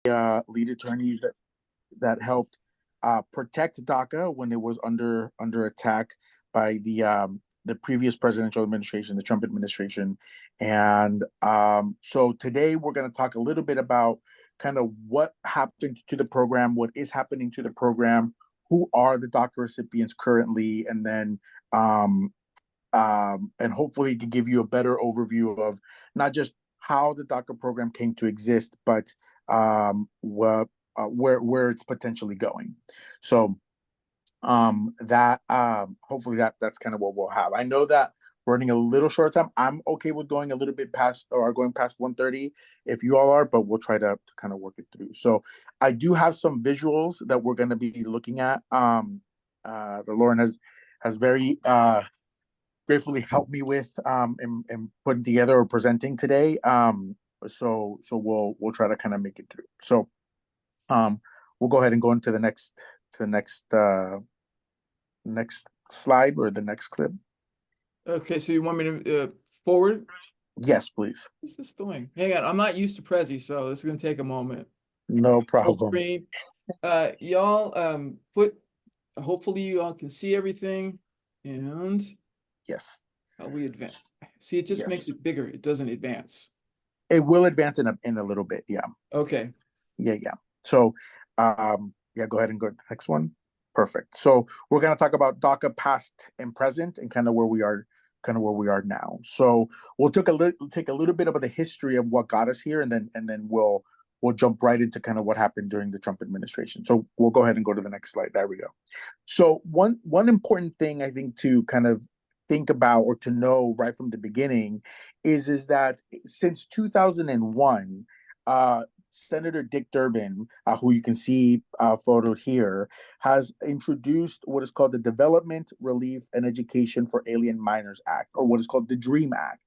lead attorneys that helped protect DACA when it was under attack by the previous presidential administration, the Trump administration. And so today we're going to talk a little bit about kind of what happened to the program, what is happening to the program, who are the DACA recipients currently, and then and hopefully to give you a better overview of not just how the DACA program came to exist, but where it's potentially going. So that hopefully that's kind of what we'll have. I know that we're running a little short time. I'm okay with going a little bit past or going past 1:30 if you all are, but we'll try to kind of work it through. So I do have some visuals that we're going to be looking at. The Lauren has very gratefully helped me with in putting together or presenting today. So we'll try to kind of make it through. So we'll go ahead and go into the next slide or the next clip. Okay, so you want me to forward? Yes, please. What's this doing? Hang on, I'm not used to Prezi, so this is gonna take a moment. No Full problem. screen. Y'all hopefully you all can see everything, and Yes. we advance. See, it just makes it bigger. It doesn't advance. It will advance in a little bit. Yeah. Okay. Yeah. So yeah, go ahead and go to the next one. Perfect. So we're going to talk about DACA past and present and kind of where we are now. So we'll take a little bit of the history of what got us here, and then we'll jump right into kind of what happened during the Trump administration. So we'll go ahead and go to the next slide. There we go. So one important thing I think to kind of think about or to know right from the beginning is that since 2001, Senator Dick Durbin, who you can see photoed here, has introduced what is called the Development, Relief, and Education for Alien Minors Act, or what is called the DREAM Act.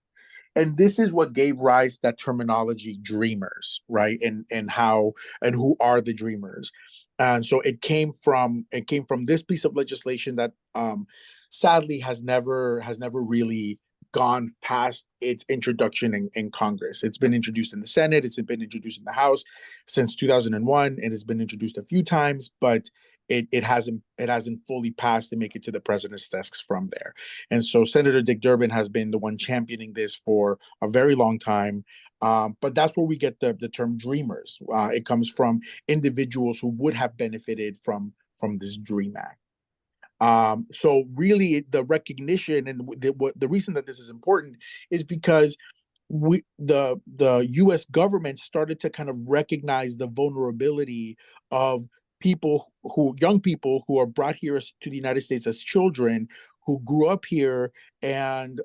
And this is what gave rise to that terminology, dreamers, right? And how and who are the dreamers? And so it came from this piece of legislation that sadly has never really gone past its introduction in Congress. It's been introduced in the Senate, it's been introduced in the House since 2001, and it's been introduced a few times, but it hasn't fully passed and make it to the president's desks from there. And so Senator Dick Durbin has been the one championing this for a very long time. But that's where we get the term dreamers. It comes from individuals who would have benefited from this DREAM Act. So really the recognition and the reason that this is important is because the US government started to kind of recognize the vulnerability of young people who are brought here to the United States as children, who grew up here and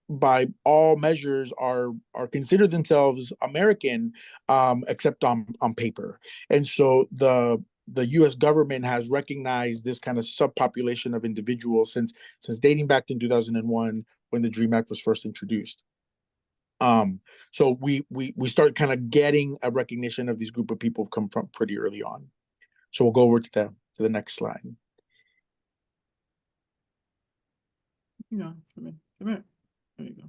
by all measures are consider themselves American, except on paper. And so the U.S. government has recognized this kind of subpopulation of individuals since dating back in 2001 when the DREAM Act was first introduced. So we start kind of getting a recognition of these group of people come from pretty early on. So we'll go over to the next slide. Yeah, come here. There you go.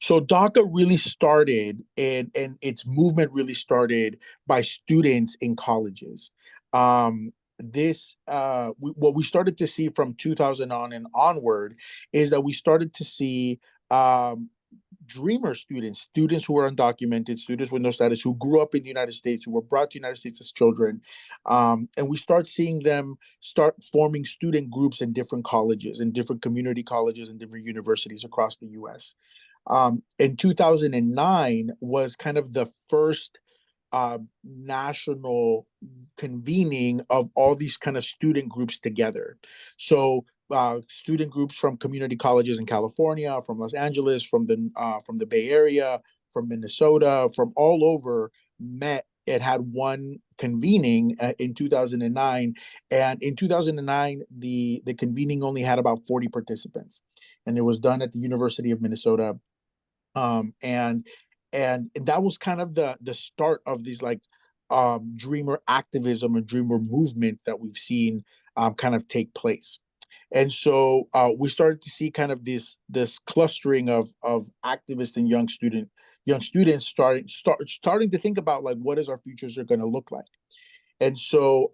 So DACA really started, and its movement really started by students in colleges. What we started to see from 2000 on and onward is that we started to see dreamer students who were undocumented, students with no status, who grew up in the United States, who were brought to the United States as children. And we start seeing them start forming student groups in different colleges, in different community colleges and different universities across the US. In 2009 was kind of the first national convening of all these kind of student groups together. So student groups from community colleges in California, from Los Angeles, from the Bay Area, from Minnesota, from all over met. It had one convening in 2009, and in 2009 the convening only had about 40 participants, and it was done at the University of Minnesota. And that was kind of the start of these like dreamer activism and dreamer movement that we've seen kind of take place. And so we started to see kind of this clustering of activists and young young students starting to think about like what is our futures are going to look like. And so,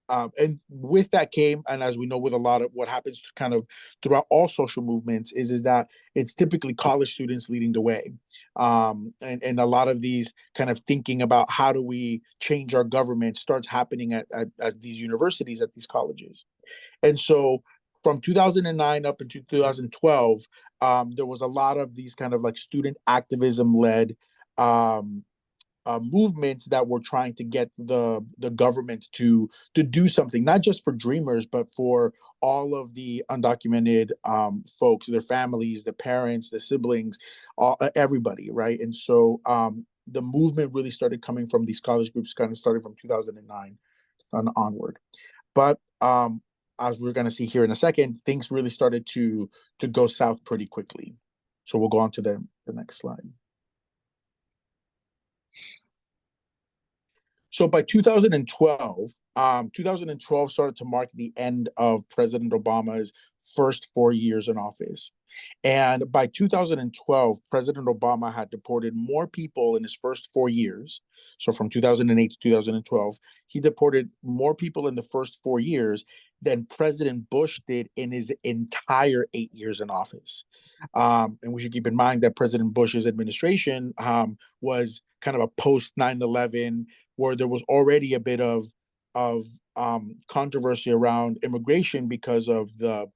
and with that came, and as we know, with a lot of what happens kind of throughout all social movements, is that it's typically college students leading the way, and a lot of these kind of thinking about how do we change our government starts happening at these universities, at these colleges. And so from 2009 up into 2012, there was a lot of these kind of like student activism led um, movements that were trying to get the government to do something, not just for Dreamers, but for all of the undocumented folks, their families, the parents, the siblings, everybody, right? And so the movement really started coming from these college groups, kind of started from 2009 and onward. But as we're going to see here in a second, things really started to go south pretty quickly. So we'll go on to the next slide. So by 2012, 2012 started to mark the end of President Obama's first 4 years in office. And by 2012, President Obama had deported more people in his first 4 years. So from 2008 to 2012, he deported more people in the first 4 years than President Bush did in his entire 8 years in office. And we should keep in mind that President Bush's administration was kind of a post 9/11, where there was already a bit of controversy around immigration because of the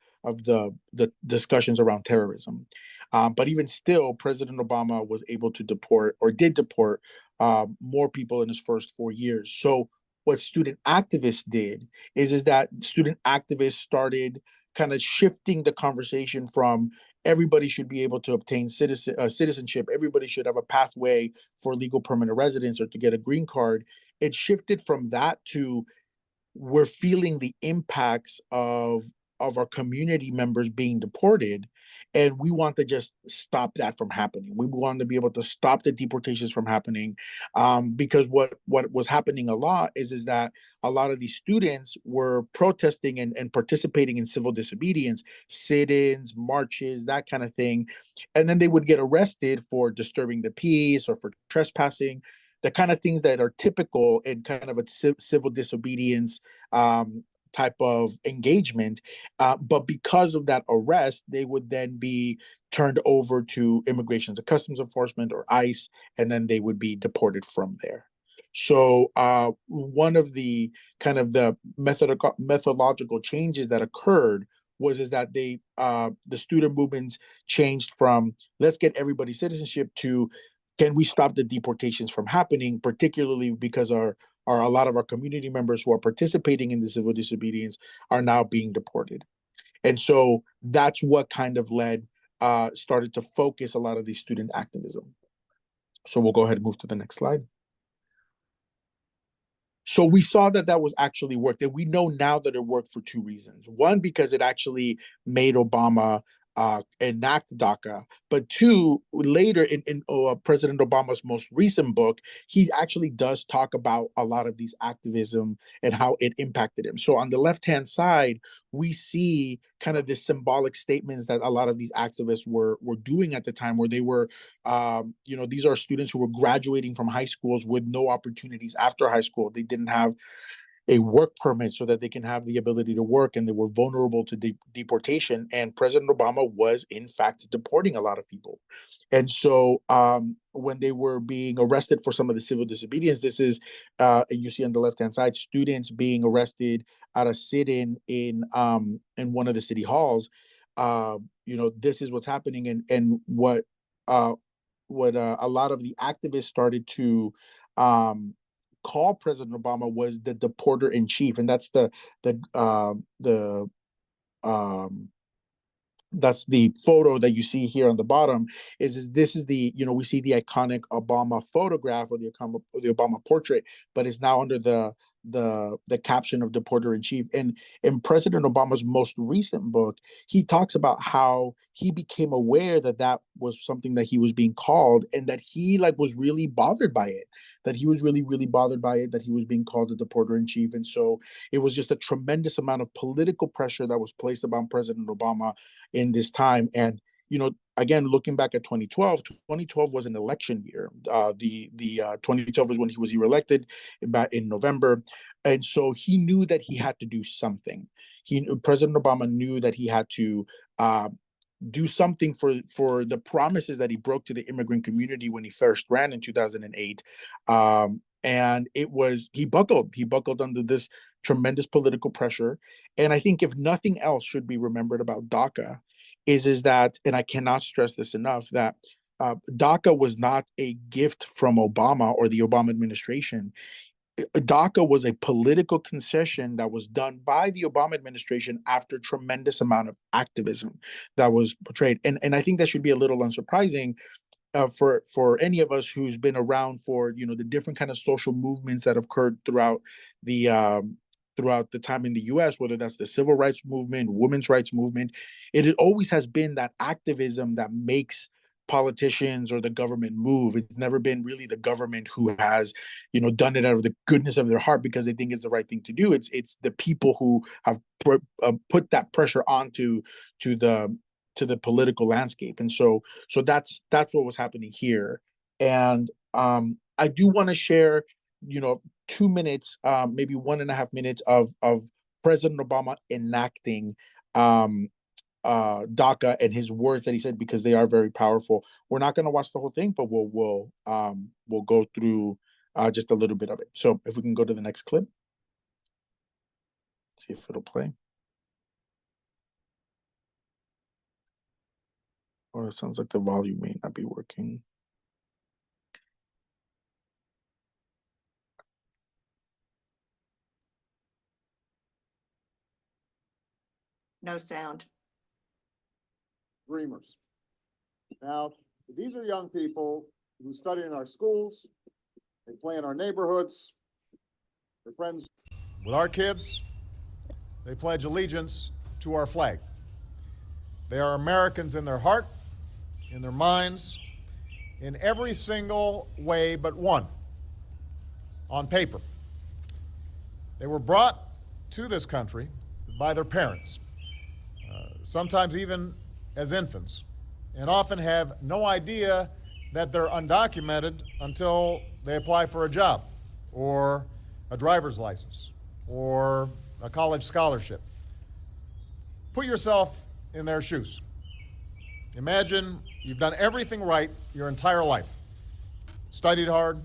discussions around terrorism. But even still, President Obama was able to deport, or did deport, more people in his first 4 years. So what student activists did is that student activists started kind of shifting the conversation from everybody should be able to obtain citizenship, everybody should have a pathway for legal permanent residence or to get a green card. It shifted from that to we're feeling the impacts of our community members being deported, and we want to just stop that from happening. We want to be able to stop the deportations from happening, because what was happening a lot is that a lot of these students were protesting and participating in civil disobedience, sit-ins, marches, that kind of thing, and then they would get arrested for disturbing the peace or for trespassing, the kind of things that are typical in kind of a civil disobedience type of engagement. But because of that arrest, they would then be turned over to Immigration and Customs Enforcement, or ICE, and then they would be deported from there. So one of the kind of the methodological changes that occurred is that the student movements changed from let's get everybody citizenship to can we stop the deportations from happening, particularly because a lot of our community members who are participating in the civil disobedience are now being deported. And so that's what kind of started to focus a lot of these student activism. So we'll go ahead and move to the next slide. So we saw that was actually worked, and we know now that it worked for two reasons. One, because it actually made Obama enact DACA, but two, later in President Obama's most recent book, he actually does talk about a lot of these activism and how it impacted him. So on the left-hand side, we see kind of the symbolic statements that a lot of these activists were doing at the time, where they were, these are students who were graduating from high schools with no opportunities after high school. They didn't have a work permit so that they can have the ability to work, and they were vulnerable to deportation. And President Obama was in fact deporting a lot of people. And so when they were being arrested for some of the civil disobedience, this is you see on the left hand side students being arrested at a sit-in in one of the city halls. This is what's happening, and what a lot of the activists started to call President Obama was the deporter in chief, and that's that's the photo that you see here on the bottom. This is the we see the iconic Obama photograph, or the Obama portrait, but it's now under the caption of deporter in chief. And in President Obama's most recent book, he talks about how he became aware that was something that he was being called, and that he was really bothered by it, that he was really, really bothered by it, that he was being called a deporter in chief. And so it was just a tremendous amount of political pressure that was placed upon President Obama in this time. And again, looking back at 2012 was an election year. 2012 was when he was reelected back in November. And so he knew that he had to do something. President Obama knew that he had to do something for the promises that he broke to the immigrant community when he first ran in 2008. And he buckled under this tremendous political pressure. And I think if nothing else should be remembered about DACA is that, and I cannot stress this enough, that DACA was not a gift from Obama or the Obama administration. DACA was a political concession that was done by the Obama administration after tremendous amount of activism that was portrayed. And I think that should be a little unsurprising for any of us who's been around for, the different kind of social movements that have occurred throughout the time in the US, whether that's the civil rights movement, women's rights movement. It always has been that activism that makes politicians or the government move. It's never been really the government who has, done it out of the goodness of their heart because they think it's the right thing to do. It's the people who have put that pressure onto the political landscape. And so that's what was happening here. And I do want to share, 2 minutes, maybe 1.5 minutes of President Obama enacting DACA and his words that he said, because they are very powerful. We're not going to watch the whole thing, but we'll go through just a little bit of it. So if we can go to the next clip, let's see if it'll play. Or it sounds like the volume may not be working. No sound. Dreamers. Now, these are young people who study in our schools, they play in our neighborhoods, their friends. With our kids, they pledge allegiance to our flag. They are Americans in their heart, in their minds, in every single way but one, on paper. They were brought to this country by their parents, sometimes even as infants, and often have no idea that they're undocumented until they apply for a job or a driver's license or a college scholarship. Put yourself in their shoes. Imagine you've done everything right your entire life. Studied hard,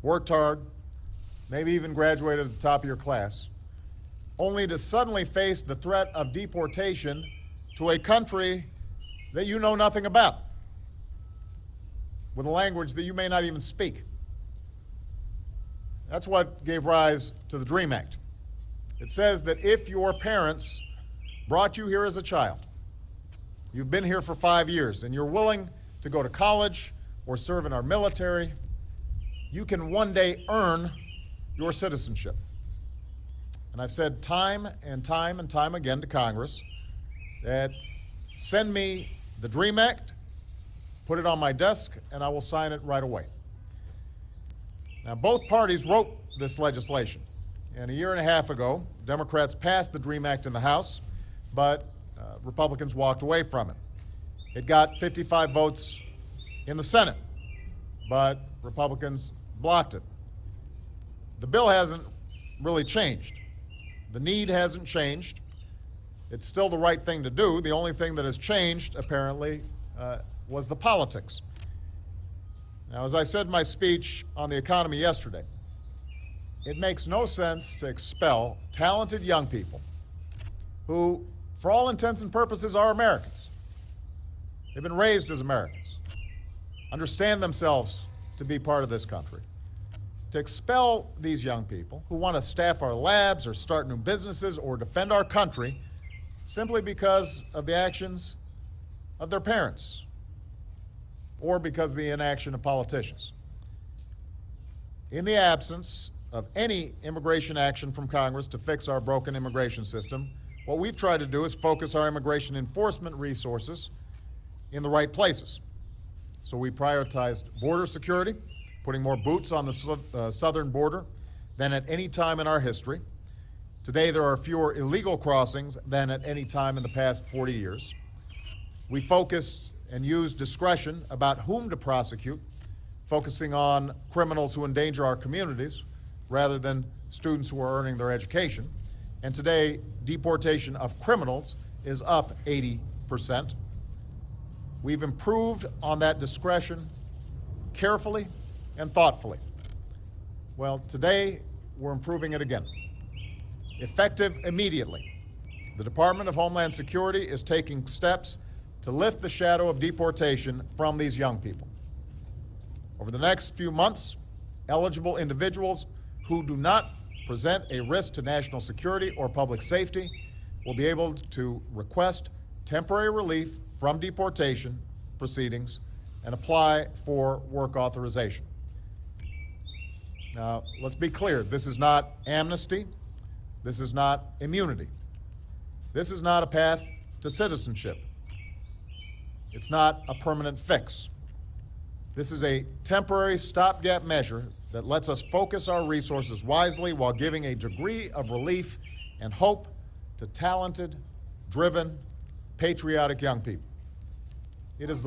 worked hard, maybe even graduated at the top of your class, only to suddenly face the threat of deportation to a country that you know nothing about, with a language that you may not even speak. That's what gave rise to the DREAM Act. It says that if your parents brought you here as a child, you've been here for 5 years, and you're willing to go to college or serve in our military, you can one day earn your citizenship. And I've said time and time and time again to Congress that send me the DREAM Act, put it on my desk, and I will sign it right away. Now, both parties wrote this legislation, and a year and a half ago, Democrats passed the DREAM Act in the House, but Republicans walked away from it. It got 55 votes in the Senate, but Republicans blocked it. The bill hasn't really changed. The need hasn't changed. It's still the right thing to do. The only thing that has changed, apparently, was the politics. Now, as I said in my speech on the economy yesterday, it makes no sense to expel talented young people who, for all intents and purposes, are Americans. They've been raised as Americans, understand themselves to be part of this country. To expel these young people who want to staff our labs or start new businesses or defend our country simply because of the actions of their parents or because of the inaction of politicians. In the absence of any immigration action from Congress to fix our broken immigration system, what we've tried to do is focus our immigration enforcement resources in the right places. So we prioritized border security, putting more boots on the southern border than at any time in our history. Today, there are fewer illegal crossings than at any time in the past 40 years. We focused and use discretion about whom to prosecute, focusing on criminals who endanger our communities rather than students who are earning their education. And today, deportation of criminals is up 80%. We've improved on that discretion carefully and thoughtfully. Well, today, we're improving it again. Effective immediately, the Department of Homeland Security is taking steps to lift the shadow of deportation from these young people. Over the next few months, eligible individuals who do not present a risk to national security or public safety will be able to request temporary relief from deportation proceedings and apply for work authorization. Now, let's be clear, this is not amnesty, this is not immunity. This is not a path to citizenship. It's not a permanent fix. This is a temporary stopgap measure that lets us focus our resources wisely while giving a degree of relief and hope to talented, driven, patriotic young people. It is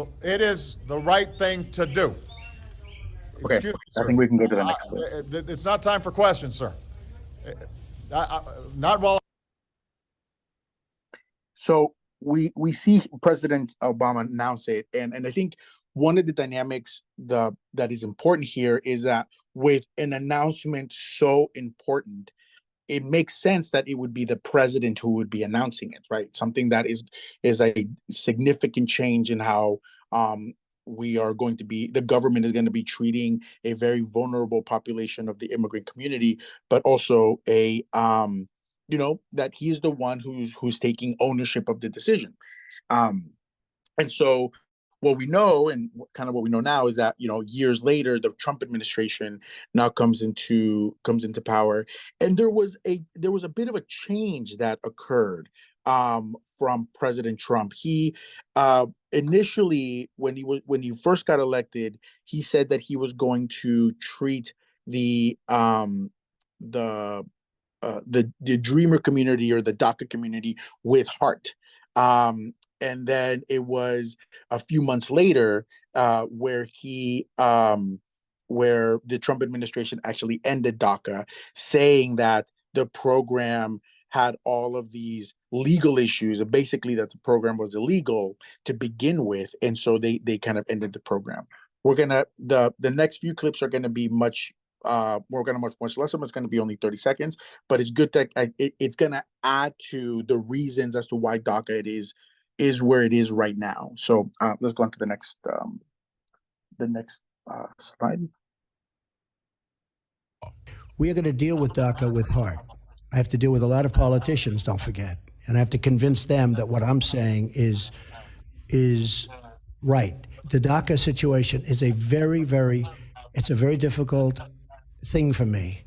the right thing to do. Okay, Excuse me, sir. I think we can go to the next clip. It's not time for questions, sir. Not while. So we see President Obama announce it, and I think one of the dynamics that is important here is that with an announcement so important, it makes sense that it would be the president who would be announcing it, right? Something that is a significant change in how the government is going to be treating a very vulnerable population of the immigrant community, but also that he's the one who's taking ownership of the decision. And so what we know, and kind of what we know now, is that years later the Trump administration now comes into power, and there was a bit of a change that occurred from President Trump. He initially, when he first got elected, he said that he was going to treat the Dreamer community, or the DACA community, with heart. And then it was a few months later where the Trump administration actually ended DACA, saying that the program had all of these legal issues, and basically that the program was illegal to begin with, and so they kind of ended the program. The next few clips are gonna be much less. It's going to be only 30 seconds, but it's good that it's going to add to the reasons as to why DACA is where it is right now. So let's go on to the next slide. We are going to deal with DACA with heart. I have to deal with a lot of politicians, don't forget, and I have to convince them that what I'm saying is right. The DACA situation is a very difficult thing for me,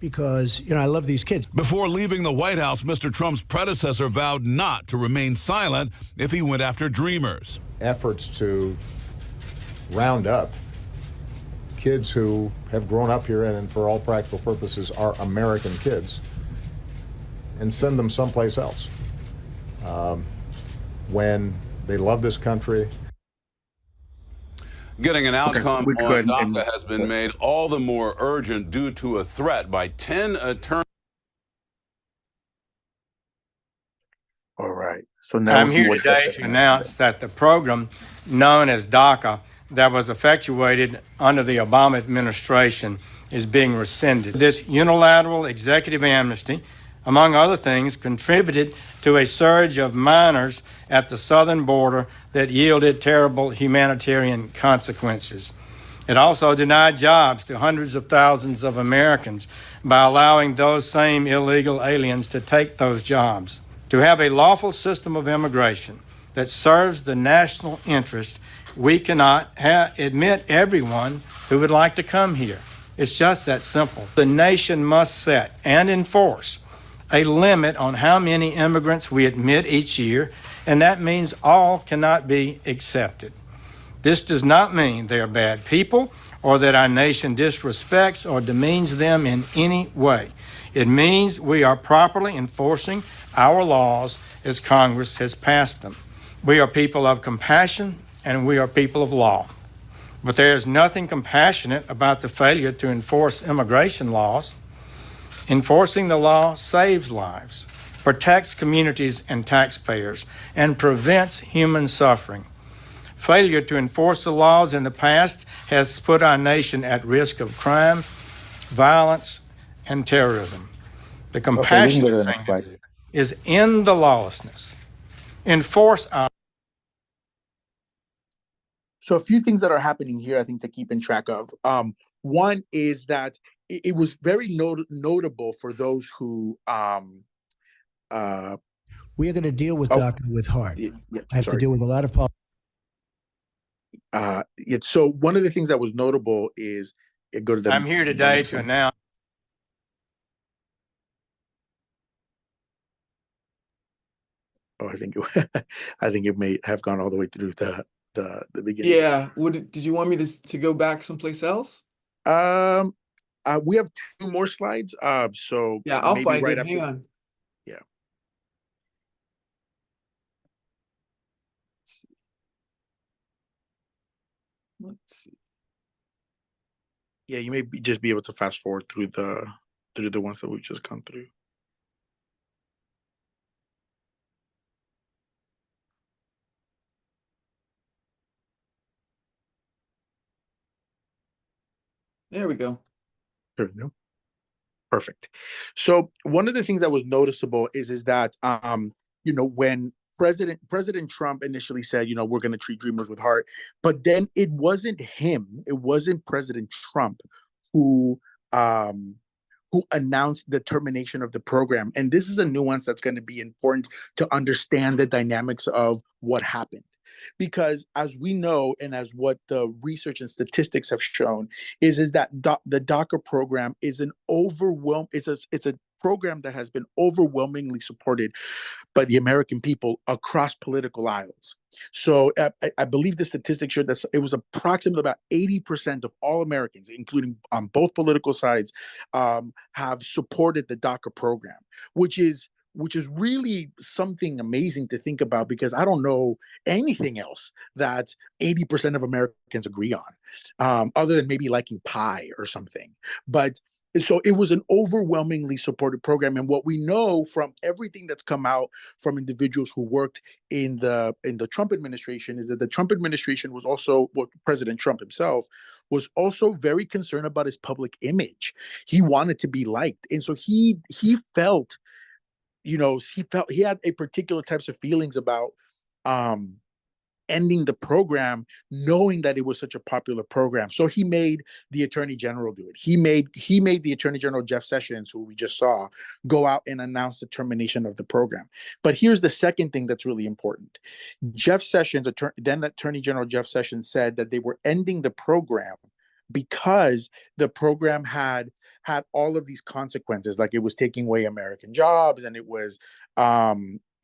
because I love these kids. Before leaving the White House, Mr. Trump's predecessor vowed not to remain silent if he went after Dreamers. Efforts to round up kids who have grown up here and for all practical purposes are American kids and send them someplace else when they love this country. Getting an outcome on and DACA has been made all the more urgent due to a threat by 10 attorneys. All right. So now I'm here today to announce that the program known as DACA that was effectuated under the Obama administration is being rescinded. This unilateral executive amnesty, among other things, contributed to a surge of minors at the southern border that yielded terrible humanitarian consequences. It also denied jobs to hundreds of thousands of Americans by allowing those same illegal aliens to take those jobs. To have a lawful system of immigration that serves the national interest, we cannot admit everyone who would like to come here. It's just that simple. The nation must set and enforce a limit on how many immigrants we admit each year, and that means all cannot be accepted. This does not mean they are bad people or that our nation disrespects or demeans them in any way. It means we are properly enforcing our laws as Congress has passed them. We are people of compassion and we are people of law. But there is nothing compassionate about the failure to enforce immigration laws. Enforcing the law saves lives, protects communities and taxpayers, and prevents human suffering. Failure to enforce the laws in the past has put our nation at risk of crime, violence, and terrorism. The Okay, we can compassionate go to the thing next slide. is end the lawlessness. Enforce our So a few things that are happening here, I think, to keep in track of. One is that it was very notable for those who We are going to deal with Oh. DACA with heart. yeah, I have to sorry. deal with a lot of politics. So one of the things that was notable is go to the. I'm here today to announce. Oh, I think I think it may have gone all the way through the beginning. Yeah, did you want me to go back someplace else? We have 2 more slides. So Yeah, I'll maybe find right it. after. Hang on. Yeah. Let's see. Yeah, you may just be able to fast forward through the ones that we've just gone through. There we go. There we go. Perfect. So one of the things that was noticeable is that when President Trump initially said, we're going to treat dreamers with heart, but then it wasn't him, it wasn't President Trump who announced the termination of the program. And this is a nuance that's going to be important to understand the dynamics of what happened. Because as we know, and as what the research and statistics have shown, is that the DACA program is it's a program that has been overwhelmingly supported by the American people across political aisles. So I believe the statistics showed that it was approximately about 80% of all Americans, including on both political sides, have supported the DACA program, which is really something amazing to think about, because I don't know anything else that 80% of Americans agree on, other than maybe liking pie or something. But so it was an overwhelmingly supported program. And what we know from everything that's come out from individuals who worked in the Trump administration is that the Trump administration was also, President Trump himself was also very concerned about his public image. He wanted to be liked. And so he felt, he had a particular types of feelings about ending the program, knowing that it was such a popular program. So he made the Attorney General do it. He made the Attorney General, Jeff Sessions, who we just saw, go out and announce the termination of the program. But here's the second thing that's really important. Jeff Sessions, then Attorney General Jeff Sessions, said that they were ending the program because the program had all of these consequences, like it was taking away American jobs,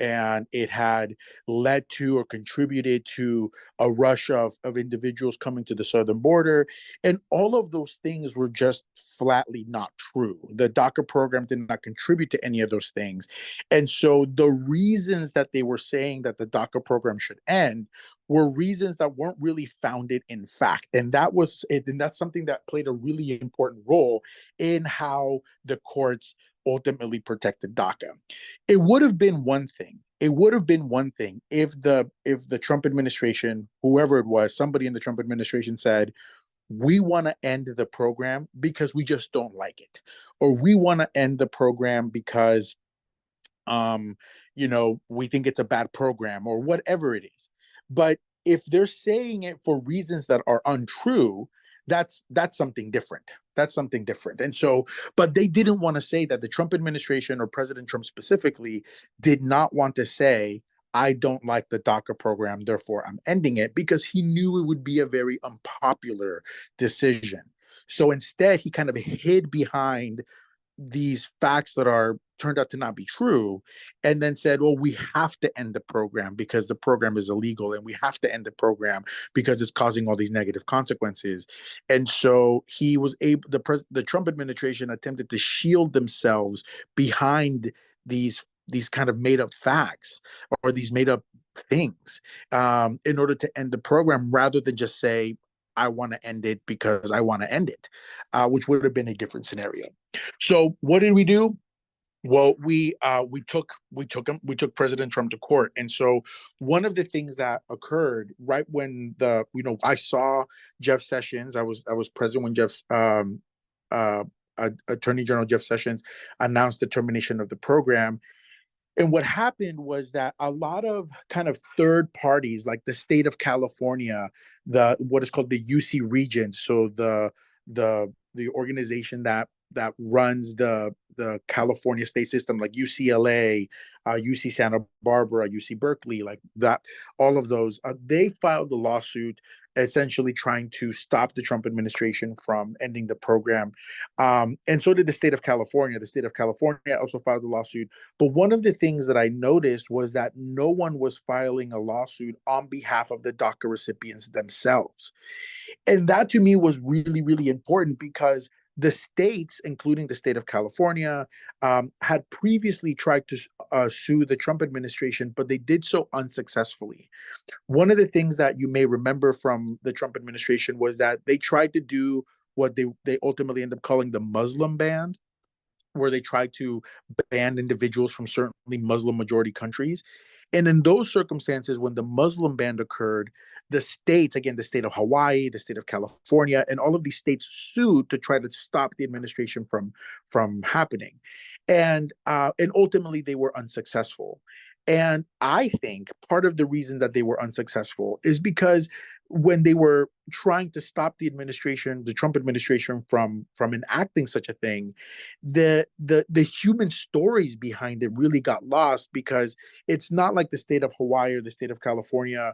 and it had led to or contributed to a rush of individuals coming to the southern border. And all of those things were just flatly not true. The DACA program did not contribute to any of those things. And so the reasons that they were saying that the DACA program should end were reasons that weren't really founded in fact. And that was it. And that's something that played a really important role in how the courts ultimately protected DACA. It would have been one thing. It would have been one thing if the Trump administration, whoever it was, somebody in the Trump administration said, we want to end the program because we just don't like it, or we want to end the program because we think it's a bad program, or whatever it is. But if they're saying it for reasons that are untrue, that's something different. That's something different. And so, but they didn't want to say that. The Trump administration, or President Trump specifically, did not want to say, I don't like the DACA program, therefore I'm ending it, because he knew it would be a very unpopular decision. So instead, he kind of hid behind these facts that are turned out to not be true, and then said, well, we have to end the program because the program is illegal, and we have to end the program because it's causing all these negative consequences. And so he was able, the Trump administration attempted to shield themselves behind these kind of made up facts, or these made up things in order to end the program, rather than just say, I want to end it because I want to end it, which would have been a different scenario. So what did we do? Well, we took President Trump to court, and so one of the things that occurred right when I saw Jeff Sessions. I was present when uh, Attorney General Jeff Sessions announced the termination of the program. And what happened was that a lot of kind of third parties, like the state of California, what is called the UC Regents, so the organization that runs the California state system, like UCLA, UC Santa Barbara, UC Berkeley, like that, all of those, they filed a lawsuit essentially trying to stop the Trump administration from ending the program. And so did the state of California. The state of California also filed a lawsuit. But one of the things that I noticed was that no one was filing a lawsuit on behalf of the DACA recipients themselves. And that to me was really, really important, because the states, including the state of California, had previously tried to sue the Trump administration, but they did so unsuccessfully. One of the things that you may remember from the Trump administration was that they tried to do what they ultimately ended up calling the Muslim ban, where they tried to ban individuals from certainly Muslim majority countries. And in those circumstances, when the Muslim ban occurred, the states, again, the state of Hawaii, the state of California, and all of these states sued to try to stop the administration from happening. And ultimately they were unsuccessful. And I think part of the reason that they were unsuccessful is because when they were trying to stop the administration, the Trump administration from enacting such a thing, the human stories behind it really got lost, because it's not like the state of Hawaii or the state of California.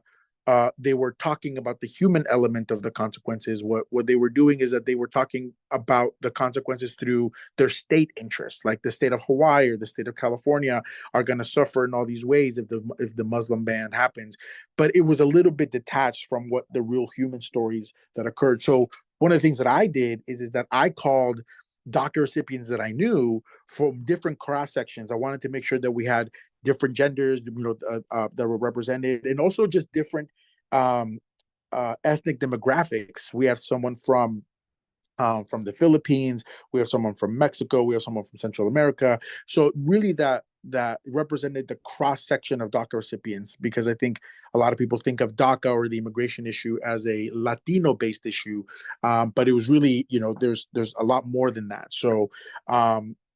They were talking about the human element of the consequences. What they were doing is that they were talking about the consequences through their state interests, like the state of Hawaii or the state of California are going to suffer in all these ways if the Muslim ban happens. But it was a little bit detached from what the real human stories that occurred. So one of the things that I did is that I called DACA recipients that I knew from different cross sections. I wanted to make sure that we had different genders, that were represented, and also just different ethnic demographics. We have someone from the Philippines, we have someone from Mexico, we have someone from Central America. So really that represented the cross section of DACA recipients, because I think a lot of people think of DACA or the immigration issue as a Latino based issue, but it was really, there's a lot more than that. So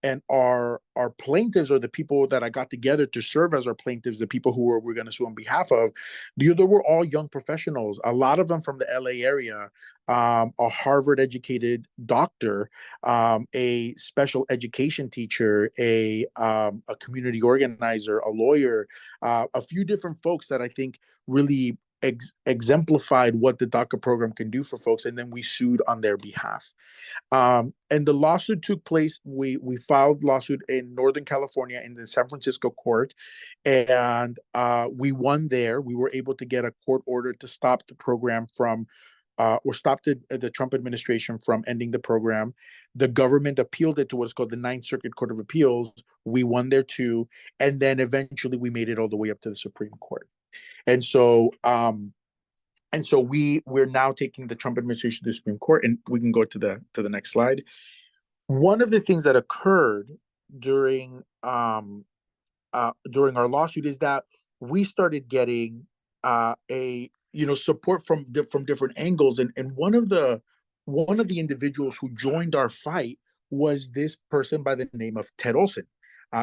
and our plaintiffs, or the people that I got together to serve as our plaintiffs, the people who we're going to sue on behalf of, they were all young professionals. A lot of them from the LA area, a Harvard educated doctor, a special education teacher, a community organizer, a lawyer, a few different folks that I think really exemplified what the DACA program can do for folks. And then we sued on their behalf. And the lawsuit took place. We filed lawsuit in Northern California in the San Francisco court, and we won there. We were able to get a court order to stop the program from, or stop the Trump administration from ending the program. The government appealed it to what's called the Ninth Circuit Court of Appeals. We won there too, and then eventually we made it all the way up to the Supreme Court. And so we're now taking the Trump administration to the Supreme Court, and we can go to the next slide. One of the things that occurred during our lawsuit is that we started getting support from different angles, and one of the individuals who joined our fight was this person by the name of Ted Olson.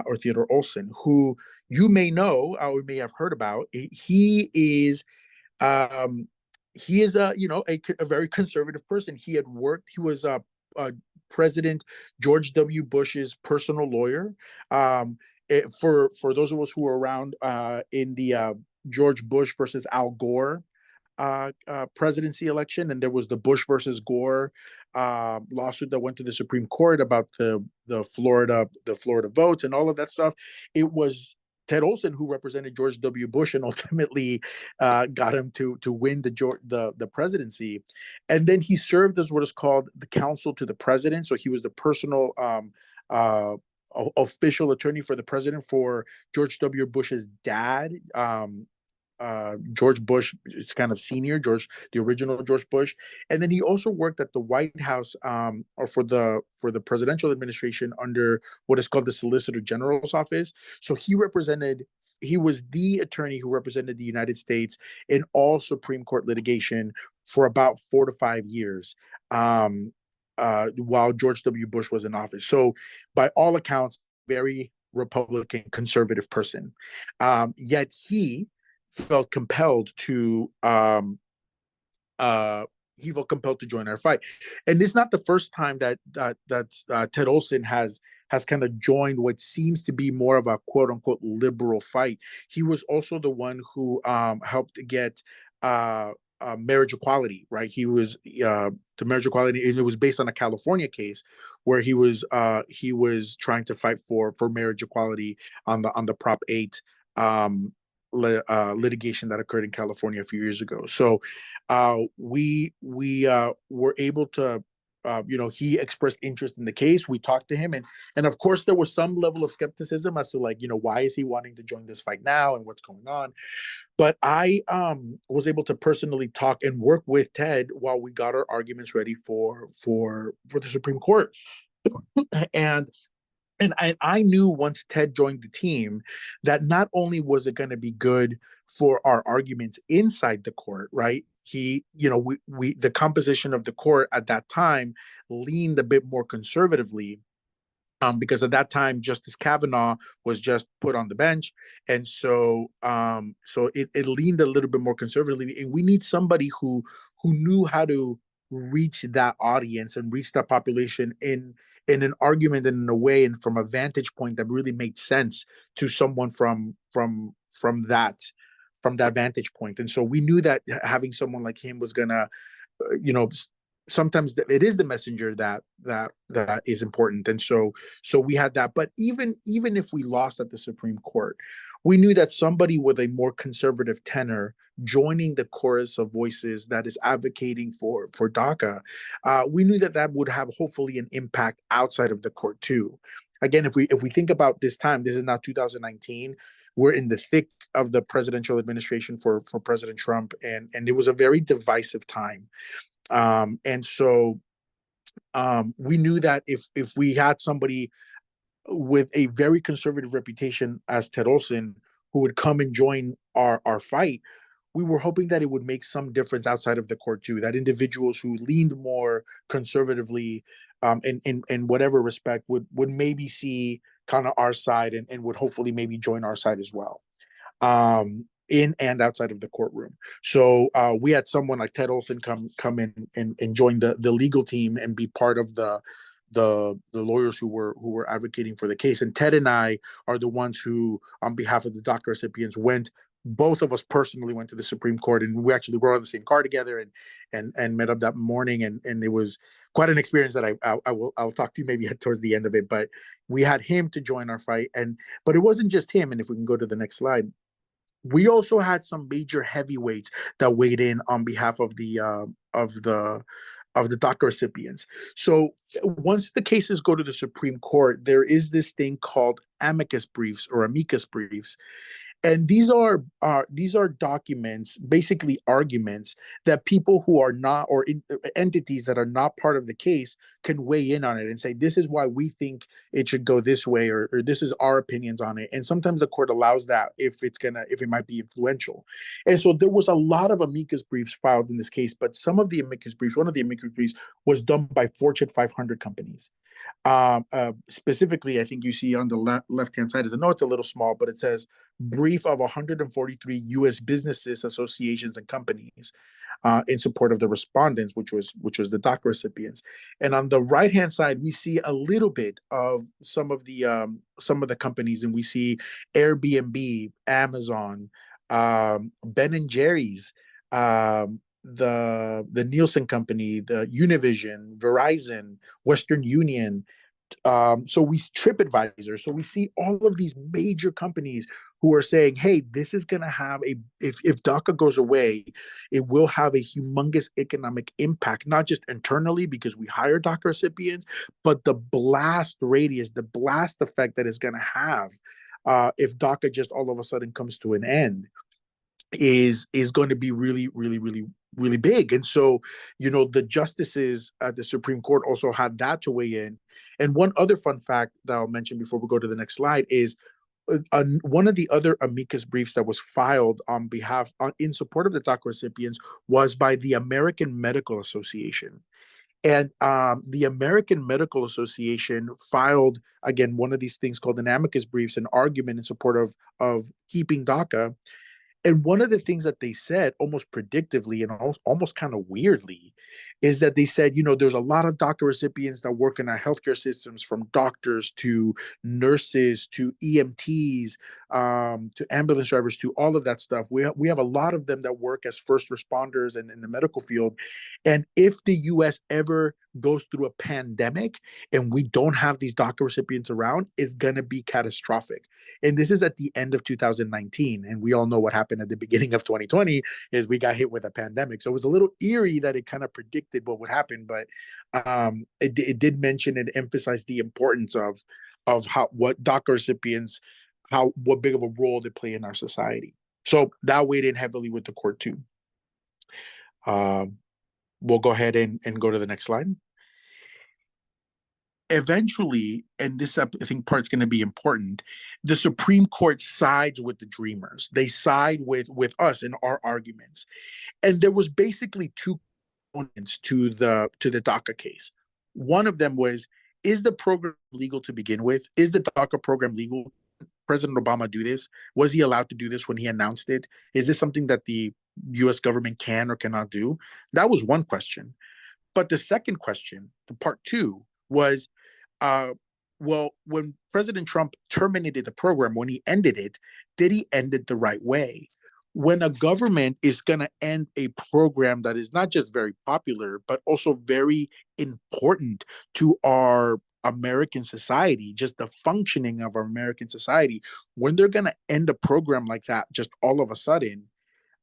Or Theodore Olson, who you may know or may have heard about. He is a very conservative person. He was President George W. Bush's personal lawyer. For those of us who were around in the George Bush versus Al Gore presidency election, and there was the Bush versus Gore lawsuit that went to the Supreme Court about the Florida votes and all of that stuff. It was Ted Olson who represented George W. Bush and ultimately got him to win the presidency. And then he served as what is called the counsel to the president. So he was the personal official attorney for the president for George W. Bush's dad, George Bush. It's kind of senior George, the original George Bush, and then he also worked at the White House, or for the presidential administration under what is called the Solicitor General's office. So he was the attorney who represented the United States in all Supreme Court litigation for about 4 to 5 years, while George W. Bush was in office. So by all accounts, very Republican conservative person. Yet he felt compelled to join our fight. And it's not the first time that Ted Olson has kind of joined what seems to be more of a quote unquote liberal fight. He was also the one who helped get marriage equality, right? He was the marriage equality, and it was based on a California case where he was trying to fight for marriage equality on the Prop 8 litigation that occurred in California a few years ago. So we were able to, he expressed interest in the case. We talked to him, and of course there was some level of skepticism as to, like, why is he wanting to join this fight now and what's going on. But I was able to personally talk and work with Ted while we got our arguments ready for the Supreme Court. And I knew once Ted joined the team that not only was it going to be good for our arguments inside the court, right? The composition of the court at that time leaned a bit more conservatively, because at that time Justice Kavanaugh was just put on the bench, and so it leaned a little bit more conservatively. And we need somebody who knew how to reach that audience and reach that population in an argument and in a way and from a vantage point that really made sense to someone from that vantage point. And so we knew that having someone like him was gonna, sometimes it is the messenger that is important. And so we had that. But even if we lost at the Supreme Court, we knew that somebody with a more conservative tenor joining the chorus of voices that is advocating for DACA, we knew that would have hopefully an impact outside of the court too. Again, if we think about this time, this is now 2019. We're in the thick of the presidential administration for President Trump, and it was a very divisive time. And so we knew that if we had somebody with a very conservative reputation as Ted Olson who would come and join our fight, we were hoping that it would make some difference outside of the court too, that individuals who leaned more conservatively in whatever respect would maybe see kind of our side and would hopefully maybe join our side as well, in and outside of the courtroom. So we had someone like Ted Olson come in and join the legal team and be part of the lawyers who were advocating for the case. And Ted and I are the ones who, on behalf of the DACA recipients, both of us personally went to the Supreme Court, and we actually were on the same car together and met up that morning. And it was quite an experience that I'll talk to you maybe towards the end of it. But we had him to join our fight, but it wasn't just him. And if we can go to the next slide, we also had some major heavyweights that weighed in on behalf of the DACA recipients. So once the cases go to the Supreme Court, there is this thing called amicus briefs. And these are documents, basically arguments that people who are not, or entities that are not part of the case, can weigh in on it and say, this is why we think it should go this way, or this is our opinions on it. And sometimes the court allows that if it might be influential. And so there was a lot of amicus briefs filed in this case, but one of the amicus briefs was done by Fortune 500 companies. Specifically, I think you see on the left-hand side is a note. It's a little small, but it says brief of 143 U.S. businesses, associations, and companies in support of the respondents, which was the DACA recipients. And on the right-hand side, we see a little bit of some of the companies, and we see Airbnb, Amazon, Ben and Jerry's, the Nielsen Company, the Univision, Verizon, Western Union, TripAdvisor. So we see all of these major companies who are saying, hey, this is going to have if DACA goes away, it will have a humongous economic impact, not just internally because we hire DACA recipients, but the blast radius, the blast effect that is going to have if DACA just all of a sudden comes to an end. is going to be really, really, really, really big. And so, the justices at the Supreme Court also had that to weigh in. And one other fun fact that I'll mention before we go to the next slide is one of the other amicus briefs that was filed on behalf in support of the DACA recipients was by the American Medical Association. And the American Medical Association filed, again, one of these things called an amicus briefs, an argument in support of keeping DACA. And one of the things that they said, almost predictively and almost kind of weirdly, is that they said, there's a lot of DACA recipients that work in our healthcare systems, from doctors to nurses to EMTs, to ambulance drivers, to all of that stuff. We have a lot of them that work as first responders and in the medical field. And if the U.S. ever goes through a pandemic and we don't have these DACA recipients around, it's going to be catastrophic. And this is at the end of 2019. And we all know what happened at the beginning of 2020 is we got hit with a pandemic. So it was a little eerie that it kind of predicted what would happen, but it did mention and emphasize the importance of what DACA recipients, what big of a role they play in our society. So that weighed in heavily with the court too. We'll go ahead and go to the next slide. Eventually, and this I think part's going to be important, the Supreme Court sides with the Dreamers. They side with us in our arguments. And there was basically two components to the DACA case. One of them was, is the program legal to begin with? Is the DACA program legal? President Obama do this? Was he allowed to do this when he announced it? Is this something that the U.S. government can or cannot do? That was one question. But the second question, the part two, was, well, when President Trump terminated the program, when he ended it, did he end it the right way? When a government is going to end a program that is not just very popular, but also very important to our American society, just the functioning of our American society, when they're going to end a program like that, just all of a sudden,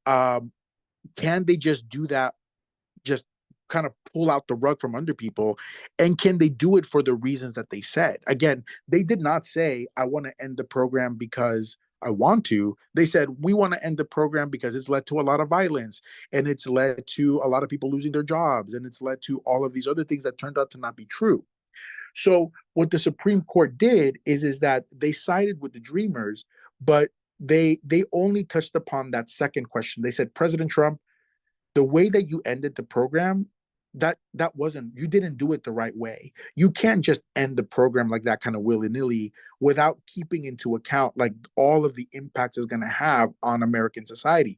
can they just do that, just kind of pull out the rug from under people? And can they do it for the reasons that they said? Again, they did not say, I want to end the program because I want to. They said, we want to end the program because it's led to a lot of violence, and it's led to a lot of people losing their jobs, and it's led to all of these other things that turned out to not be true. So what the Supreme Court did is that they sided with the Dreamers, but they only touched upon that second question. They said, President Trump, the way that you ended the program, that wasn't, you didn't do it the right way. You can't just end the program like that kind of willy-nilly without keeping into account like all of the impacts it's going to have on American society.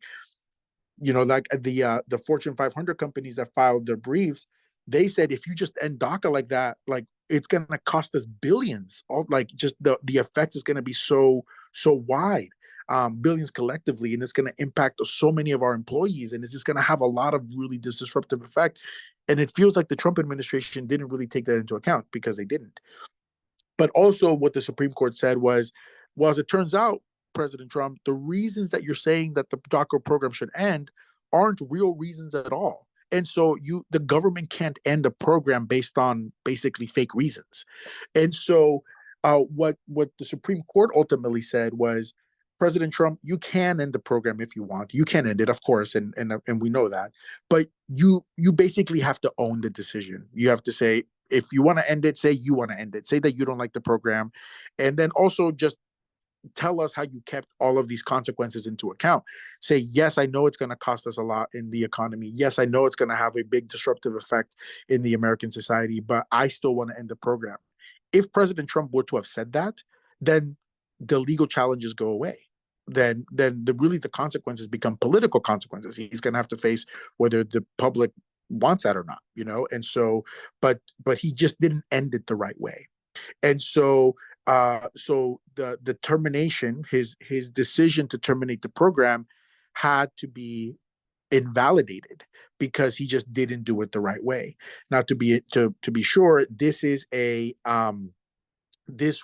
Like the Fortune 500 companies that filed their briefs, they said, if you just end DACA like that, like it's going to cost us billions. Like just the effect is going to be so wide. Billions collectively, and it's going to impact so many of our employees, and it's just going to have a lot of really disruptive effect. And it feels like the Trump administration didn't really take that into account, because they didn't. But also what the Supreme Court said was, well, as it turns out, President Trump, the reasons that you're saying that the DACA program should end aren't real reasons at all. And so the government can't end a program based on basically fake reasons. And so what the Supreme Court ultimately said was, President Trump, you can end the program if you want. You can end it, of course, and we know that. But you basically have to own the decision. You have to say, if you want to end it, say you want to end it. Say that you don't like the program. And then also just tell us how you kept all of these consequences into account. Say, yes, I know it's going to cost us a lot in the economy. Yes, I know it's going to have a big disruptive effect in the American society, but I still want to end the program. If President Trump were to have said that, then the legal challenges go away. Then the consequences become political consequences. He's going to have to face whether the public wants that or not, And so, but he just didn't end it the right way. And so, the termination, his decision to terminate the program, had to be invalidated because he just didn't do it the right way. Now, to be sure, this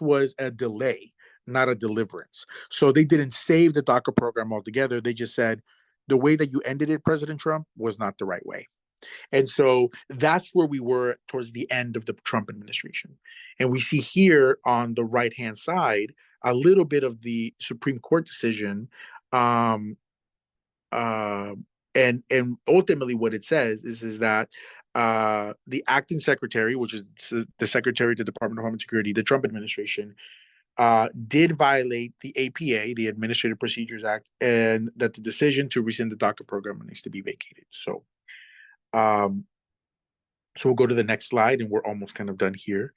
was a delay, not a deliverance. So they didn't save the DACA program altogether. They just said, the way that you ended it, President Trump, was not the right way. And so that's where we were towards the end of the Trump administration. And we see here on the right-hand side, a little bit of the Supreme Court decision and ultimately what it says is that the acting secretary, which is the secretary to the Department of Homeland Security, the Trump administration, did violate the APA, the Administrative Procedures Act, and that the decision to rescind the DACA program needs to be vacated. So, so we'll go to the next slide, and we're almost kind of done here.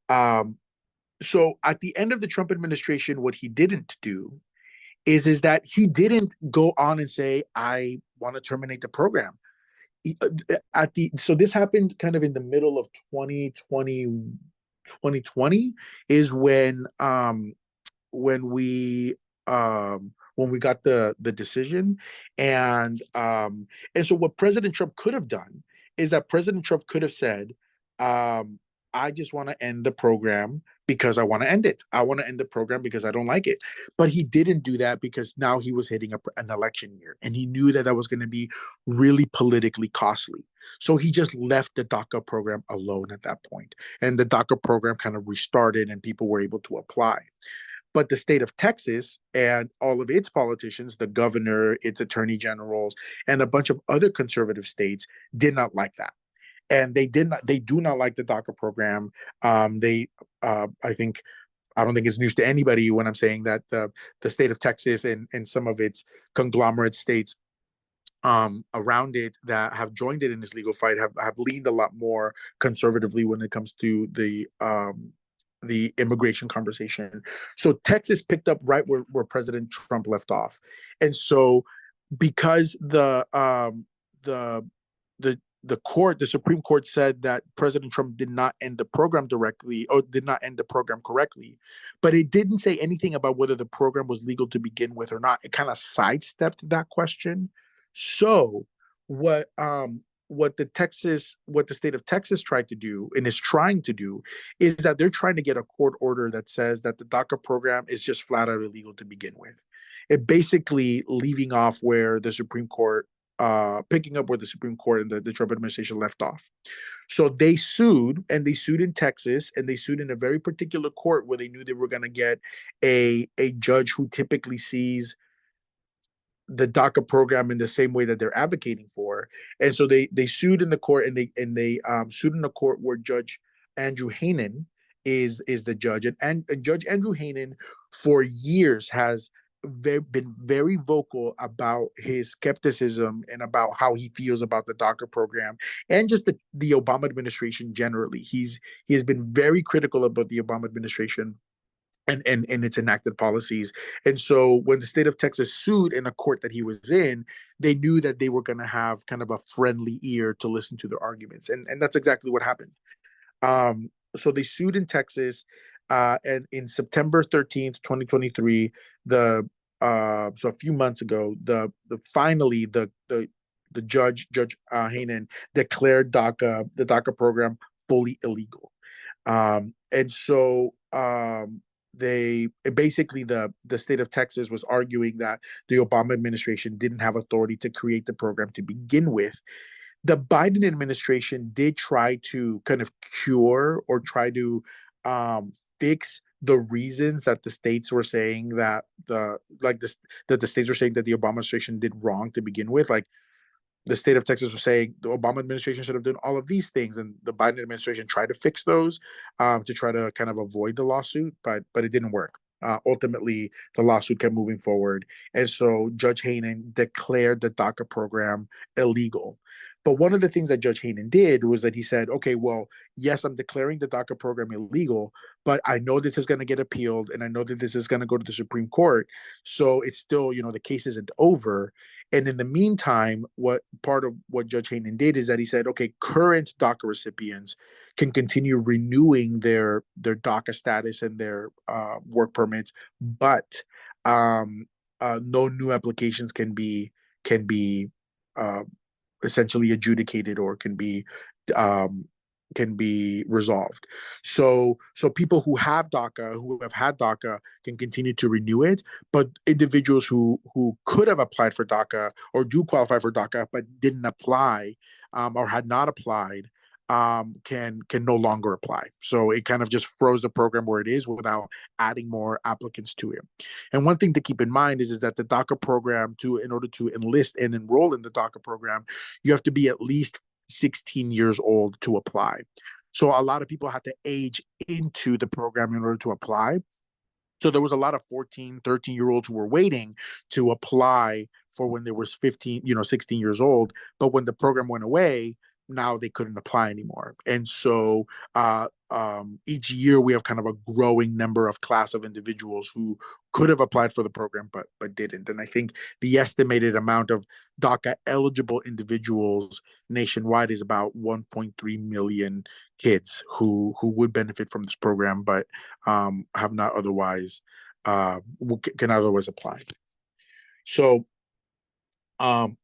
So at the end of the Trump administration, what he didn't do is that he didn't go on and say, I want to terminate the program. So this happened kind of in the middle of 2020 is when we got the decision, and so what President Trump could have done is that President Trump could have said, I just want to end the program because I want to end it. I want to end the program because I don't like it. But he didn't do that because now he was hitting an election year, and he knew that was going to be really politically costly. So he just left the DACA program alone at that point. And the DACA program kind of restarted, and people were able to apply. But the state of Texas and all of its politicians, the governor, its attorney generals, and a bunch of other conservative states did not like that. And they do not like the DACA program. I don't think it's news to anybody when I'm saying that the state of Texas and some of its conglomerate states around it that have joined it in this legal fight have leaned a lot more conservatively when it comes to the immigration conversation. So Texas picked up right where President Trump left off. And so because the Supreme Court said that President Trump did not end the program directly, or did not end the program correctly, but it didn't say anything about whether the program was legal to begin with or not. It kind of sidestepped that question. So what the state of Texas tried to do and is trying to do is that they're trying to get a court order that says that the DACA program is just flat out illegal to begin with. It basically leaving off where the Supreme Court, picking up where the Supreme Court and the Trump administration left off. So they sued, and they sued in Texas, and they sued in a very particular court where they knew they were going to get a judge who typically sees the DACA program in the same way that they're advocating for. And so they sued in the court, and they sued in a court where Judge Andrew Hanen is the judge. And Judge Andrew Hanen for years has been very vocal about his skepticism and about how he feels about the DACA program and just the Obama administration generally. He has been very critical about the Obama administration and its enacted policies. And so when the state of Texas sued in a court that he was in, they knew that they were going to have kind of a friendly ear to listen to their arguments. And that's exactly what happened. So they sued in Texas, and in September 13th, 2023, so a few months ago, finally the Judge Hanen declared the DACA program fully illegal. And so they basically, the state of Texas was arguing that the Obama administration didn't have authority to create the program to begin with. The Biden administration did try to kind of cure or try to fix the reasons that the states were saying that the states were saying that the Obama administration did wrong to begin with. Like the state of Texas was saying the Obama administration should have done all of these things, and the Biden administration tried to fix those to try to kind of avoid the lawsuit, but it didn't work. Ultimately, the lawsuit kept moving forward, and so Judge Hanen declared the DACA program illegal. But one of the things that Judge Hanen did was that he said, okay, well, yes, I'm declaring the DACA program illegal, but I know this is going to get appealed, and I know that this is going to go to the Supreme Court. So it's still, the case isn't over. And in the meantime, part of what Judge Hanen did is that he said, okay, current DACA recipients can continue renewing their DACA status and their work permits, but no new applications can be essentially adjudicated or can be resolved. So people who have DACA, who have had DACA, can continue to renew it, but individuals who could have applied for DACA or do qualify for DACA but didn't apply or had not applied, can no longer apply. So it kind of just froze the program where it is without adding more applicants to it. And one thing to keep in mind is that the DACA program, in order to enlist and enroll in the DACA program, you have to be at least 16 years old to apply. So a lot of people had to age into the program in order to apply. So there was a lot of 14, 13-year-olds who were waiting to apply for when they were 15, 16 years old. But when the program went away, now they couldn't apply anymore. And so each year we have kind of a growing number of class of individuals who could have applied for the program, but didn't. And I think the estimated amount of DACA eligible individuals nationwide is about 1.3 million kids who would benefit from this program, but have not otherwise can otherwise apply. So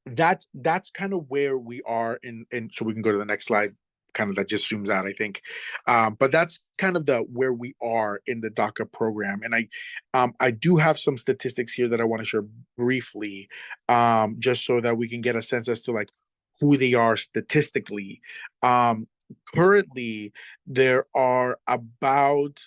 that's kind of where we are in so we can go to the next slide, kind of that just zooms out, I think. But that's kind of where we are in the DACA program. And I do have some statistics here that I want to share briefly, just so that we can get a sense as to like who they are statistically. Currently, there are about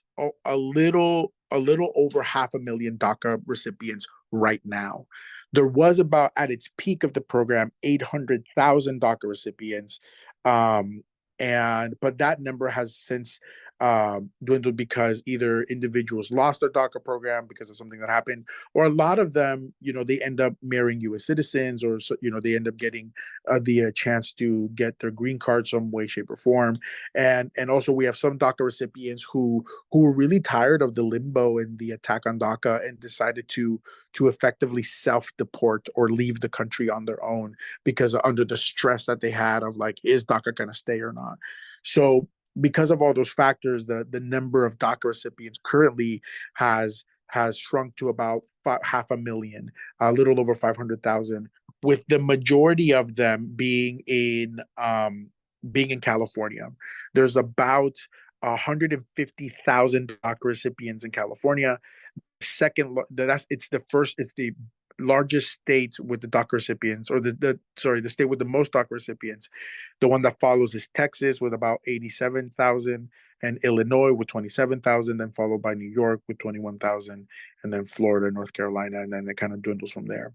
a little over 500,000 DACA recipients right now. There was about, at its peak of the program, 800,000 DACA recipients. But that number has since dwindled because either individuals lost their DACA program because of something that happened, or a lot of them, they end up marrying U.S. citizens, or they end up getting the chance to get their green card some way, shape, or form. And also we have some DACA recipients who were really tired of the limbo and the attack on DACA and decided to effectively self-deport or leave the country on their own because under the stress that they had of like, is DACA going to stay or not? So because of all those factors, the number of DACA recipients currently has shrunk to about 500,000, a little over 500,000, with the majority of them being in California. There's about 150,000 DACA recipients in California. It's the largest state with the DACA recipients, or the state with the most DACA recipients. The one that follows is Texas with about 87,000, and Illinois with 27,000, then followed by New York with 21,000, and then Florida, North Carolina, and then it kind of dwindles from there.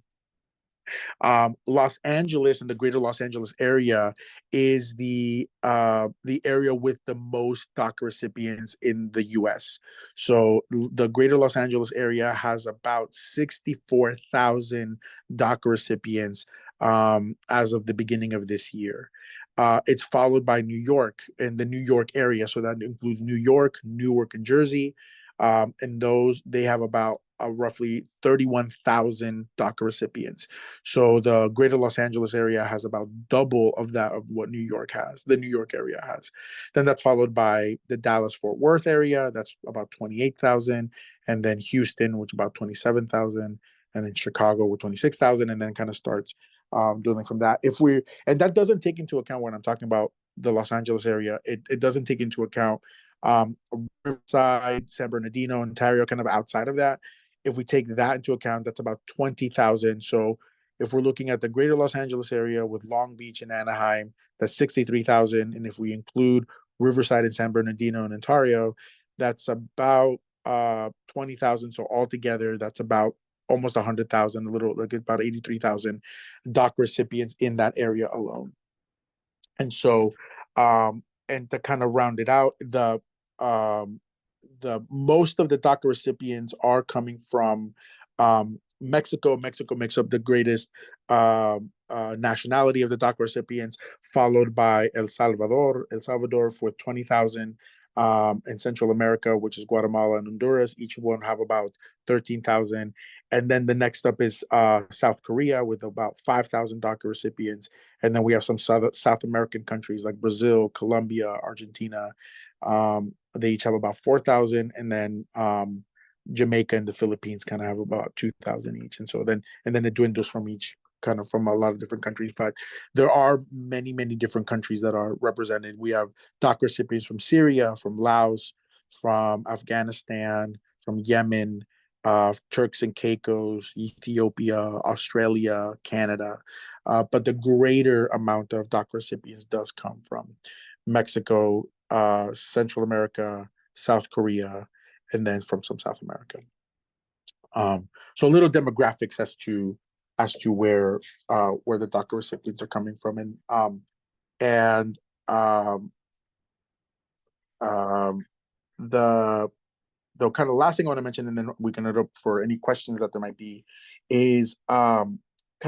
Los Angeles and the greater Los Angeles area is the area with the most DACA recipients in the U.S. So the greater Los Angeles area has about 64,000 DACA recipients as of the beginning of this year. It's followed by New York and the New York area. So that includes New York, Newark, and Jersey. And they have about roughly 31,000 DACA recipients. So the greater Los Angeles area has about double of that of what New York has, the New York area has. Then that's followed by the Dallas-Fort Worth area, that's about 28,000, and then Houston, which is about 27,000, and then Chicago with 26,000, and then kind of starts doing from that. And that doesn't take into account, when I'm talking about the Los Angeles area, it doesn't take into account Riverside, San Bernardino, Ontario, kind of outside of that. If we take that into account, that's about 20,000. So if we're looking at the greater Los Angeles area with Long Beach and Anaheim, that's 63,000. And if we include Riverside and San Bernardino and Ontario, that's about 20,000. So altogether, that's about almost 100,000, a little like about 83,000 DACA recipients in that area alone. And so, and to kind of round it out, the most of the DACA recipients are coming from Mexico. Mexico makes up the greatest nationality of the DACA recipients, followed by El Salvador with 20,000. In Central America, which is Guatemala and Honduras, each one have about 13,000. And then the next up is South Korea with about 5,000 DACA recipients. And then we have some South American countries like Brazil, Colombia, Argentina. They each have about 4,000. And then Jamaica and the Philippines kind of have about 2,000 each. And then it dwindles from a lot of different countries, but there are many, many different countries that are represented. We have DACA recipients from Syria, from Laos, from Afghanistan, from Yemen, Turks and Caicos, Ethiopia, Australia, Canada. But the greater amount of DACA recipients does come from Mexico, Central America, South Korea, and then from some South America. So little demographics as to where the DACA recipients are coming from, and the kind of last thing I want to mention, and then we can open up for any questions that there might be, is kind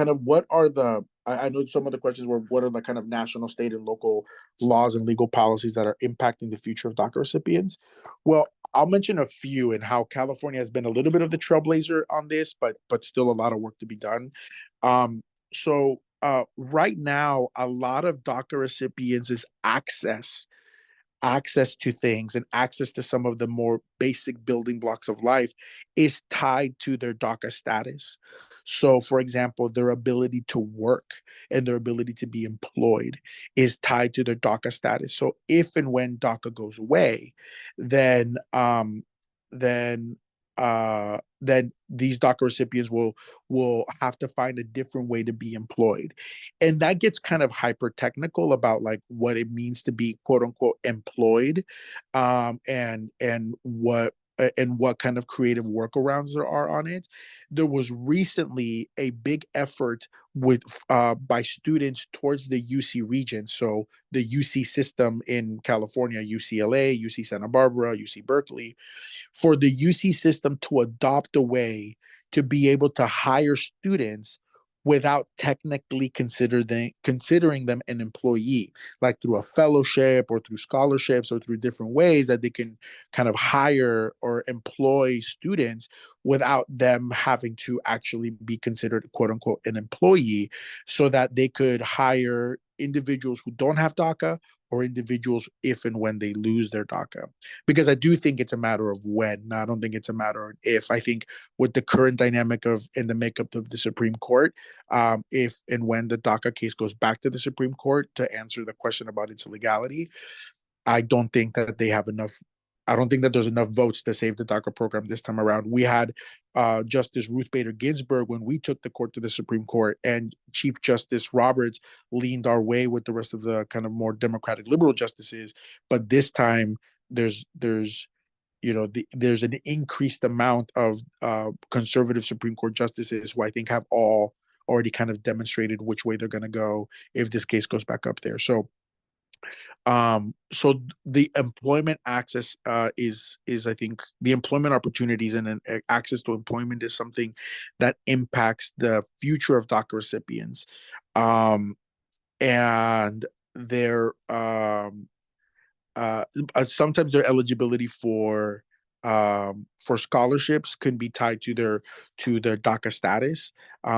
of what are the, I know some of the questions were what are the kind of national, state, and local laws and legal policies that are impacting the future of DACA recipients. Well, I'll mention a few and how California has been a little bit of the trailblazer on this, but still a lot of work to be done. So right now, a lot of DACA recipients is access to things and access to some of the more basic building blocks of life is tied to their DACA status. So, for example, their ability to work and their ability to be employed is tied to their DACA status. So, if and when DACA goes away, then these DACA recipients will have to find a different way to be employed, and that gets kind of hyper technical about like what it means to be quote unquote employed, and what kind of creative workarounds there are on it. There was recently a big effort by students towards the UC region, so the UC system in California, UCLA, UC Santa Barbara, UC Berkeley, for the UC system to adopt a way to be able to hire students without technically considering them an employee, like through a fellowship or through scholarships or through different ways that they can kind of hire or employ students without them having to actually be considered quote unquote an employee, so that they could hire individuals who don't have DACA or individuals if and when they lose their DACA. Because I do think it's a matter of when. I don't think it's a matter of if. I think with the current dynamic of and the makeup of the Supreme Court, if and when the DACA case goes back to the Supreme Court to answer the question about its legality, I don't think that they have enough. I don't think that there's enough votes to save the DACA program this time around. We had Justice Ruth Bader Ginsburg when we took the court to the Supreme Court, and Chief Justice Roberts leaned our way with the rest of the kind of more democratic liberal justices. But this time, there's an increased amount of conservative Supreme Court justices who I think have all already kind of demonstrated which way they're going to go if this case goes back up there. So the employment access is I think the employment opportunities and access to employment is something that impacts the future of DACA recipients, and their sometimes their eligibility for scholarships can be tied to their DACA status.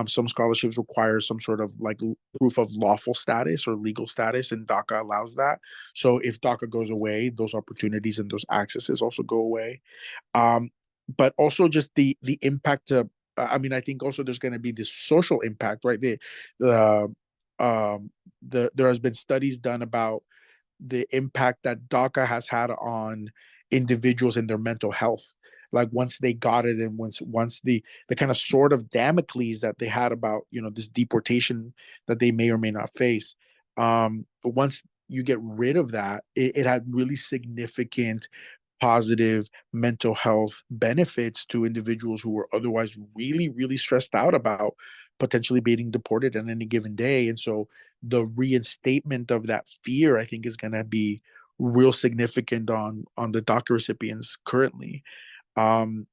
Some scholarships require some sort of like proof of lawful status or legal status, and DACA allows that. So if DACA goes away, those opportunities and those accesses also go away. But also just the impact to, I mean, I think also there's going to be this social impact, right? There has been studies done about the impact that DACA has had on individuals and their mental health. Like once they got it, and once the kind of sword of Damocles that they had about this deportation that they may or may not face, once you get rid of that, it had really significant positive mental health benefits to individuals who were otherwise really, really stressed out about potentially being deported on any given day. And so the reinstatement of that fear, I think, is going to be real significant on the DACA recipients currently. And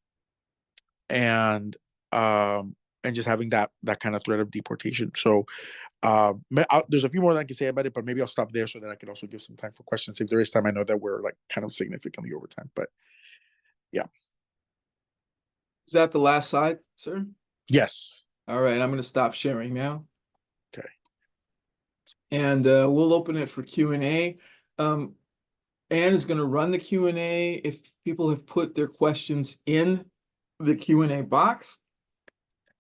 just having that kind of threat of deportation. So there's a few more that I can say about it, but maybe I'll stop there so that I can also give some time for questions if there is time. I know that we're like kind of significantly over time, but yeah. Is that the last slide, sir? Yes. All right, I'm going to stop sharing now. Okay. And we'll open it for Q&A. Anne is going to run the Q&A if people have put their questions in the Q&A box.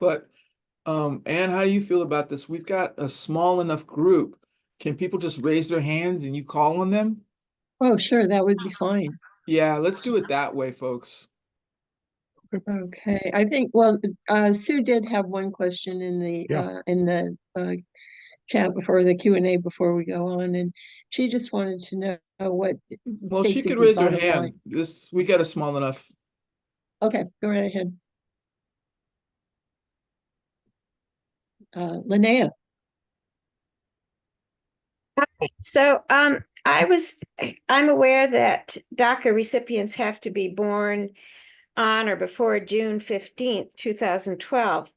But Anne, how do you feel about this? We've got a small enough group. Can people just raise their hands and you call on them? Oh, sure, that would be fine. Yeah, let's do it that way, folks. Okay, I think, well, Sue did have one question in the chat before the Q&A before we go on, and she just wanted to know what Well, she could basically raise her bottom hand. line. We got a small enough. Okay, go right ahead. Linnea. So, I'm aware that DACA recipients have to be born on or before June 15th, 2012.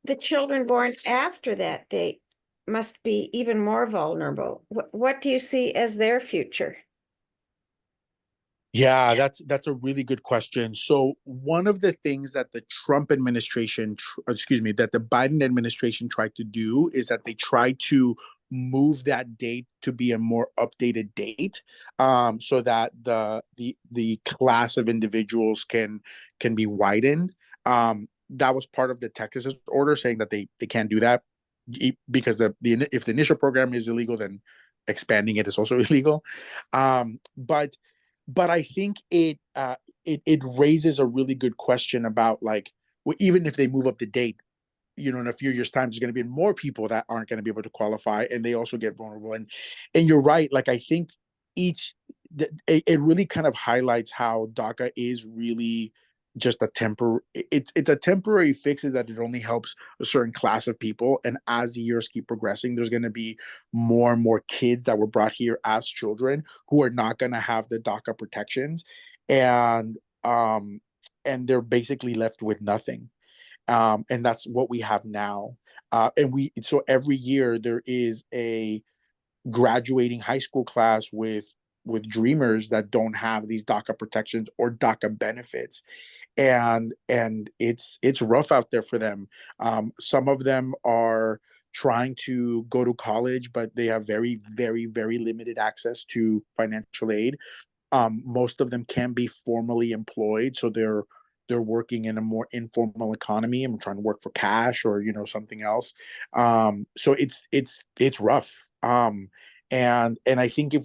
The children born after that date must be even more vulnerable. What do you see as their future? Yeah, that's a really good question. So one of the things that the Trump administration, that the Biden administration tried to do is that they tried to move that date to be a more updated date, so that the class of individuals can be widened. That was part of the Texas order saying that they can't do that because if the initial program is illegal, then expanding it is also illegal. But I think it raises a really good question about, like, well, even if they move up the date, in a few years' time, there's going to be more people that aren't going to be able to qualify, and they also get vulnerable. And you're right. Like, I think it really kind of highlights how DACA is really just a it's a temporary fix, that it only helps a certain class of people. And as the years keep progressing, there's going to be more and more kids that were brought here as children who are not going to have the DACA protections, and they're basically left with nothing. And that's what we have now. So every year there is a graduating high school class with dreamers that don't have these DACA protections or DACA benefits, and it's rough out there for them. Some of them are trying to go to college, but they have very, very, very limited access to financial aid. Most of them can be formally employed, so they're working in a more informal economy and trying to work for cash or something else. So it's rough. And I think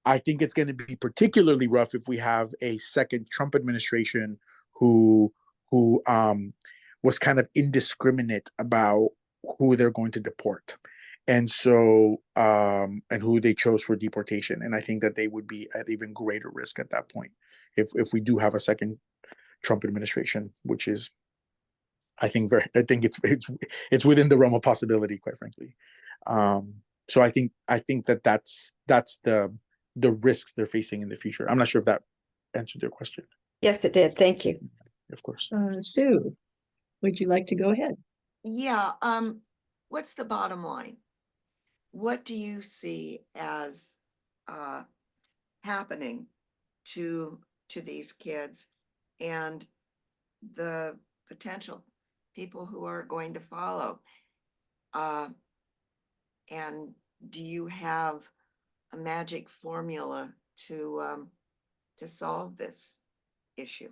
I think it's going to be particularly rough if we have a second Trump administration who was kind of indiscriminate about who they're going to deport, and so and who they chose for deportation. And I think that they would be at even greater risk at that point if we do have a second Trump administration, which is, I think it's within the realm of possibility, quite frankly. So I think that's the risks they're facing in the future. I'm not sure if that answered your question. Yes, it did. Thank you. Of course. Sue, would you like to go ahead? Yeah, what's the bottom line? What do you see as happening to these kids and the potential people who are going to follow? And do you have a magic formula to solve this issue?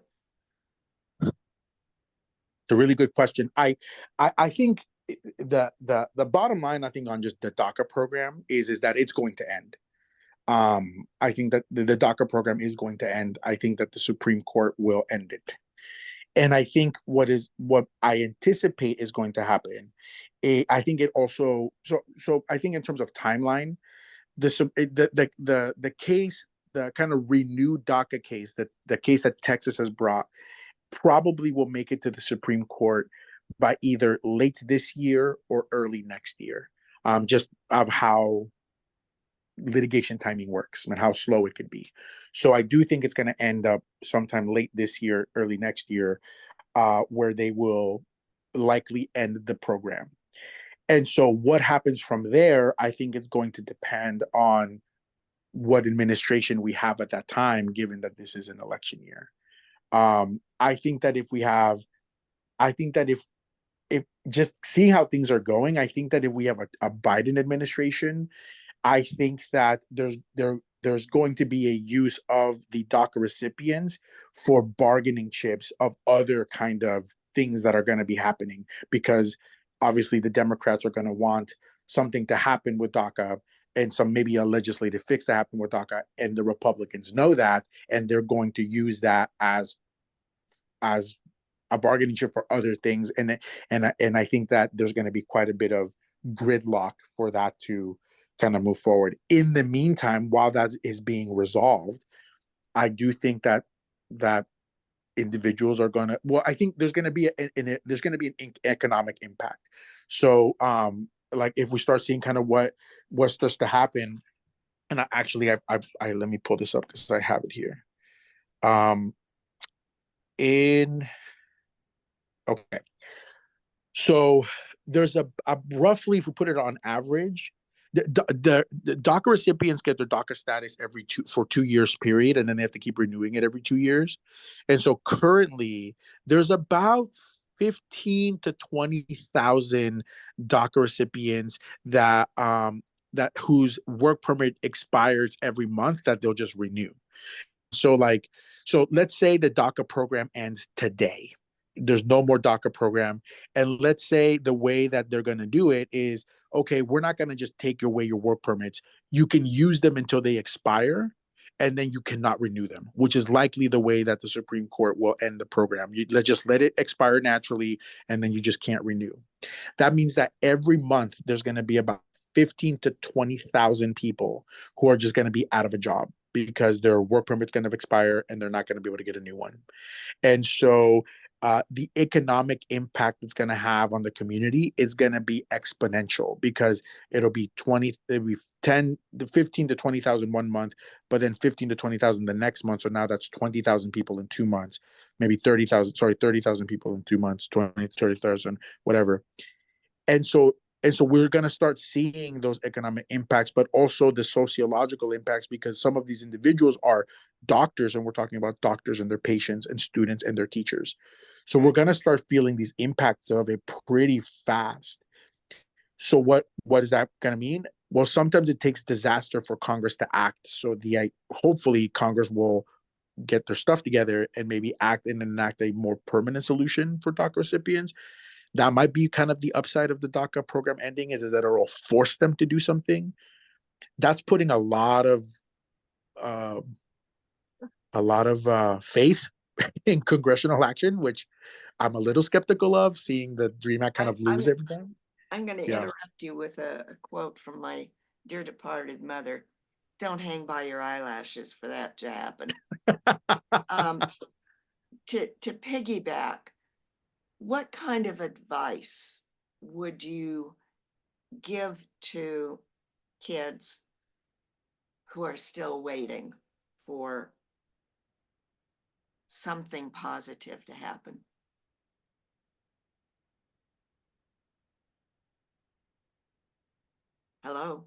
It's a really good question. I think the bottom line, I think, on just the DACA program is that it's going to end. I think that the DACA program is going to end. I think that the Supreme Court will end it. And I think what I anticipate is going to happen, I think it also, so I think in terms of timeline, the case, the kind of renewed DACA case, that the case that Texas has brought, probably will make it to the Supreme Court by either late this year or early next year, just of how litigation timing works and how slow it could be. So I do think it's going to end up sometime late this year, early next year, where they will likely end the program. And so what happens from there, I think it's going to depend on what administration we have at that time, given that this is an election year. I think that if just seeing how things are going, I think that if we have a Biden administration, I think that there's going to be a use of the DACA recipients for bargaining chips of other kind of things that are going to be happening, because obviously the Democrats are going to want something to happen with DACA and maybe a legislative fix to happen with DACA, and the Republicans know that, and they're going to use that as a bargaining chip for other things. And I think that there's going to be quite a bit of gridlock for that to kind of move forward. In the meantime, while that is being resolved, I do think that individuals are gonna. Well, I think there's gonna be there's gonna be an economic impact. So, like if we start seeing kind of what starts to happen, and I let me pull this up because I have it here. In Okay, so there's a roughly, if we put it on average, the DACA recipients get their DACA status every 2 years period, and then they have to keep renewing it every 2 years. And so currently there's about 15 to 20,000 DACA recipients that whose work permit expires every month that they'll just renew. So let's say the DACA program ends today. There's no more DACA program. And let's say the way that they're going to do it is, okay, we're not going to just take away your work permits. You can use them until they expire, and then you cannot renew them, which is likely the way that the Supreme Court will end the program. Just let it expire naturally, and then you just can't renew. That means that every month there's going to be about 15 to 20,000 people who are just going to be out of a job because their work permit's going to expire and they're not going to be able to get a new one. And so the economic impact it's going to have on the community is going to be exponential, because it'll be 15 to 20,000 one month, but then 15 to 20,000 the next month. So now that's 20,000 people in 2 months, maybe 30,000 people in 2 months, 30,000, whatever. And so we're going to start seeing those economic impacts, but also the sociological impacts, because some of these individuals are doctors, and we're talking about doctors and their patients and students and their teachers. So we're going to start feeling these impacts of it pretty fast. So what is that going to mean? Well, sometimes it takes disaster for Congress to act. So hopefully Congress will get their stuff together and maybe enact a more permanent solution for DACA recipients. That might be kind of the upside of the DACA program ending, is that it will force them to do something. That's putting a lot of faith in congressional action, which I'm a little skeptical of, seeing the DREAM Act kind of lose every time. I'm going to Yeah. interrupt you with a quote from my dear departed mother. Don't hang by your eyelashes for that to happen. To piggyback, what kind of advice would you give to kids who are still waiting for something positive to happen? Hello?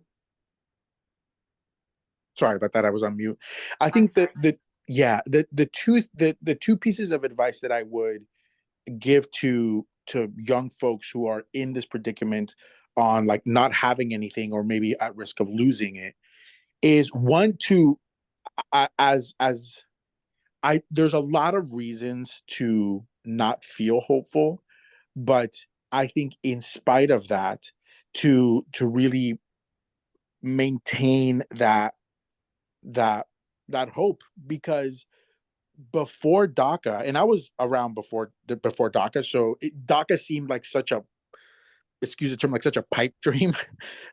Sorry about that. I was on mute. I think that the two pieces of advice that I would give to young folks who are in this predicament on like not having anything or maybe at risk of losing it is, one, there's a lot of reasons to not feel hopeful, but I think in spite of that, to really maintain that hope, because before DACA, and I was around before DACA, so DACA seemed like such a, excuse the term, like such a pipe dream,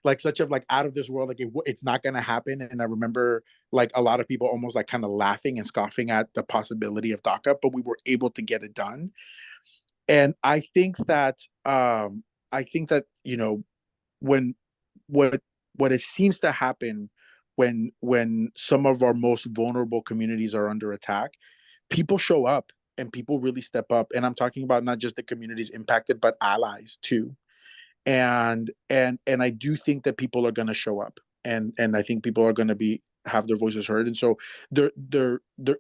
like such a like out of this world, like it's not going to happen. And I remember like a lot of people almost like kind of laughing and scoffing at the possibility of DACA, but we were able to get it done. And I think that you know, when what it seems to happen when some of our most vulnerable communities are under attack, people show up and people really step up. And I'm talking about not just the communities impacted, but allies too. And I do think that people are going to show up, and I think people are going to have their voices heard. And so there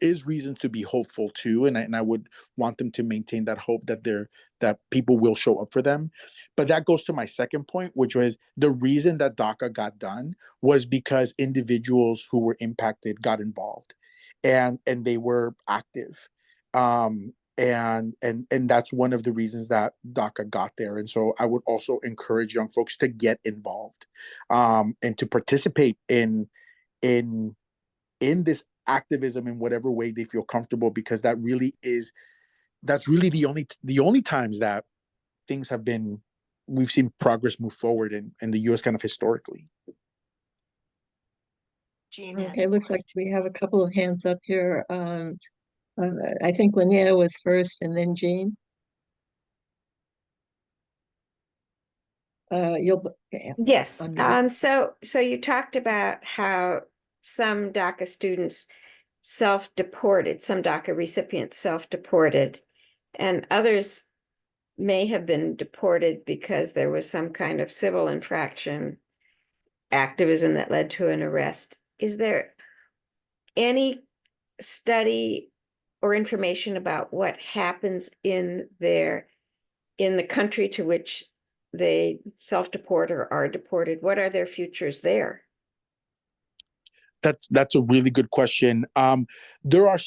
is reason to be hopeful too. And I would want them to maintain that hope that people will show up for them. But that goes to my second point, which was the reason that DACA got done was because individuals who were impacted got involved, and they were active. And that's one of the reasons that DACA got there. And so I would also encourage young folks to get involved, and to participate in this activism in whatever way they feel comfortable, because that's really the only times that things have been we've seen progress move forward in the U.S. kind of historically. Jean has Okay, a looks like question. we have a couple of hands up here. I think Linnea was first and then Jean. You'll, Yes, unmute. so you talked about how some DACA students self-deported, some DACA recipients self-deported, and others may have been deported because there was some kind of civil infraction activism that led to an arrest. Is there any study or information about what happens in the country to which they self-deport or are deported? What are their futures there? That's a really good question. There are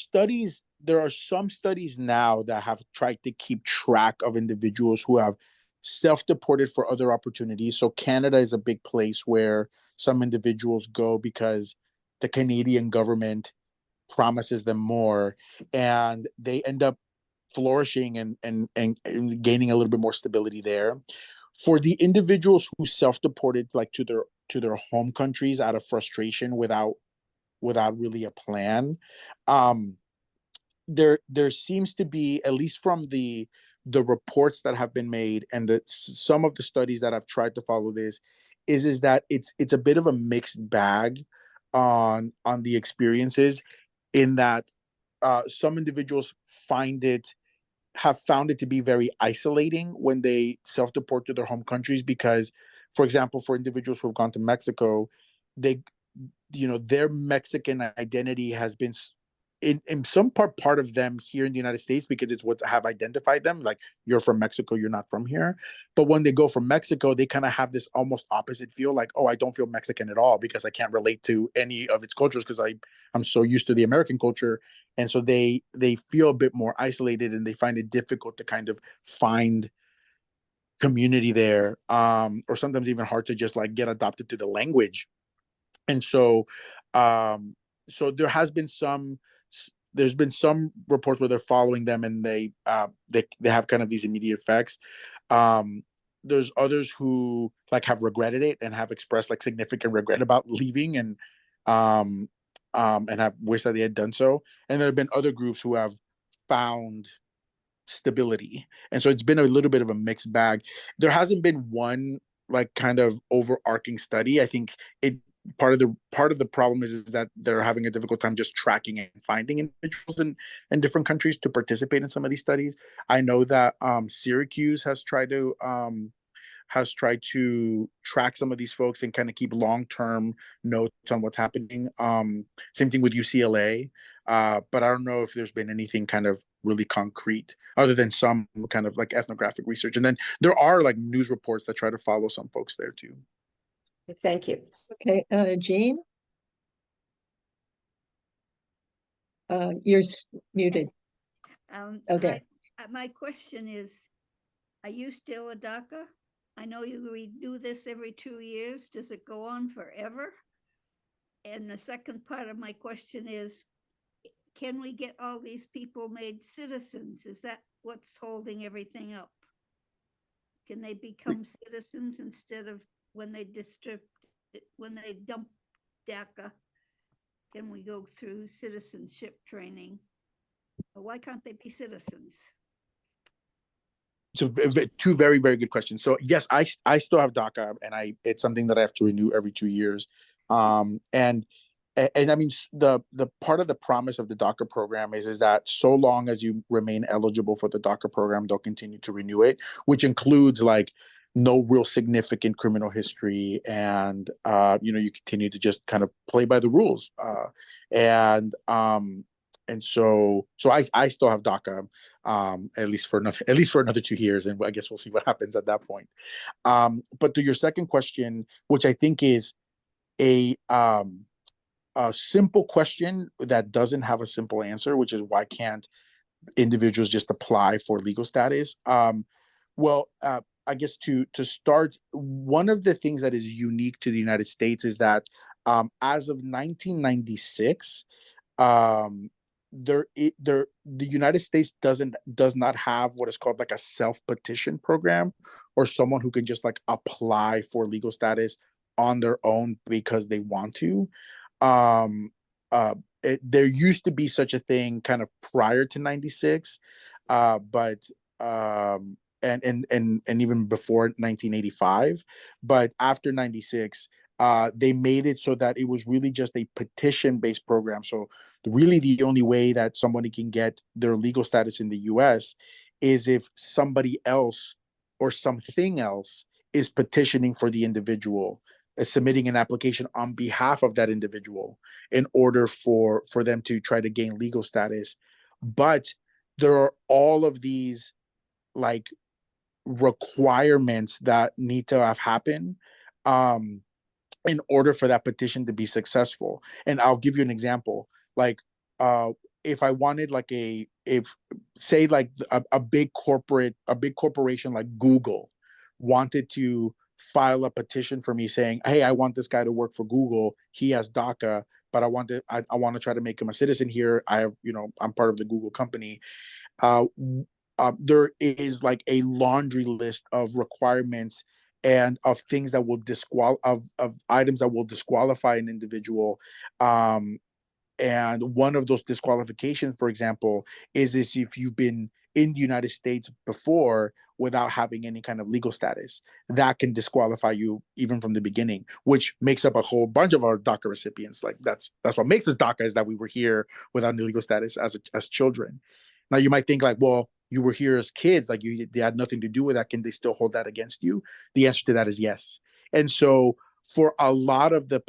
some studies now that have tried to keep track of individuals who have self-deported for other opportunities. So Canada is a big place where some individuals go because the Canadian government promises them more, and they end up flourishing and gaining a little bit more stability there. For the individuals who self-deported like to their home countries out of frustration without really a plan, there seems to be, at least from the reports that have been made and some of the studies that have tried to follow this, is that it's a bit of a mixed bag on the experiences, in that some individuals have found it to be very isolating when they self-deport to their home countries, because, for example, for individuals who have gone to Mexico, they, their Mexican identity has been in some part of them here in the United States, because it's what have identified them, like, you're from Mexico, you're not from here. But when they go from Mexico, they kind of have this almost opposite feel, like, oh, I don't feel Mexican at all because I can't relate to any of its cultures because I'm so used to the American culture. And so they feel a bit more isolated, and they find it difficult to kind of find community there, or sometimes even hard to just like get adopted to the language. And so so there's been some reports where they're following them, and they have kind of these immediate effects. There's others who like have regretted it and have expressed like significant regret about leaving, and have wished that they had done so. And there have been other groups who have found stability. And so it's been a little bit of a mixed bag. There hasn't been one like kind of overarching study. I think part of the problem is that they're having a difficult time just tracking and finding individuals in different countries to participate in some of these studies. I know that Syracuse has tried to track some of these folks and kind of keep long-term notes on what's happening. Same thing with UCLA, but I don't know if there's been anything kind of really concrete other than some kind of like ethnographic research. And then there are like news reports that try to follow some folks there too. Thank you. Okay, Jean? You're muted. Okay. My question is, are you still a DACA? I know you redo this every 2 years. Does it go on forever? And the second part of my question is, can we get all these people made citizens? Is that what's holding everything up? Can they become citizens instead of when they dump DACA? Can we go through citizenship training? Why can't they be citizens? So two very, very good questions. So yes, I still have DACA, and it's something that I have to renew every 2 years. And I mean, the part of the promise of the DACA program is that so long as you remain eligible for the DACA program, they'll continue to renew it, which includes like no real significant criminal history, and you continue to just kind of play by the rules. And so I still have DACA, at least for another 2 years, and I guess we'll see what happens at that point. But to your second question, which I think is a simple question that doesn't have a simple answer, which is why can't individuals just apply for legal status? I guess to start, one of the things that is unique to the United States is that as of 1996, the United States does not have what is called like a self-petition program, or someone who can just like apply for legal status on their own because they want to. Um, there used to be such a thing kind of prior to 96, but and even before 1985, but after 96, they made it so that it was really just a petition-based program. So really the only way that somebody can get their legal status in the US is if somebody else or something else is petitioning for the individual, submitting an application on behalf of that individual in order for them to try to gain legal status. But there are all of these like requirements that need to have happened in order for that petition to be successful. And I'll give you an example. Like if I wanted like if say like a big corporation like Google wanted to file a petition for me saying, hey, I want this guy to work for Google. He has DACA, but I want to try to make him a citizen here. I'm part of the Google company. There is like a laundry list of requirements and of things that will of items that will disqualify an individual. And one of those disqualifications, for example, is if you've been in the United States before without having any kind of legal status. That can disqualify you even from the beginning, which makes up a whole bunch of our DACA recipients. Like that's what makes us DACA, is that we were here without any legal status as children. Now you might think like, well, you were here as kids, like they had nothing to do with that. Can they still hold that against you? The answer to that is yes. And so for a lot of the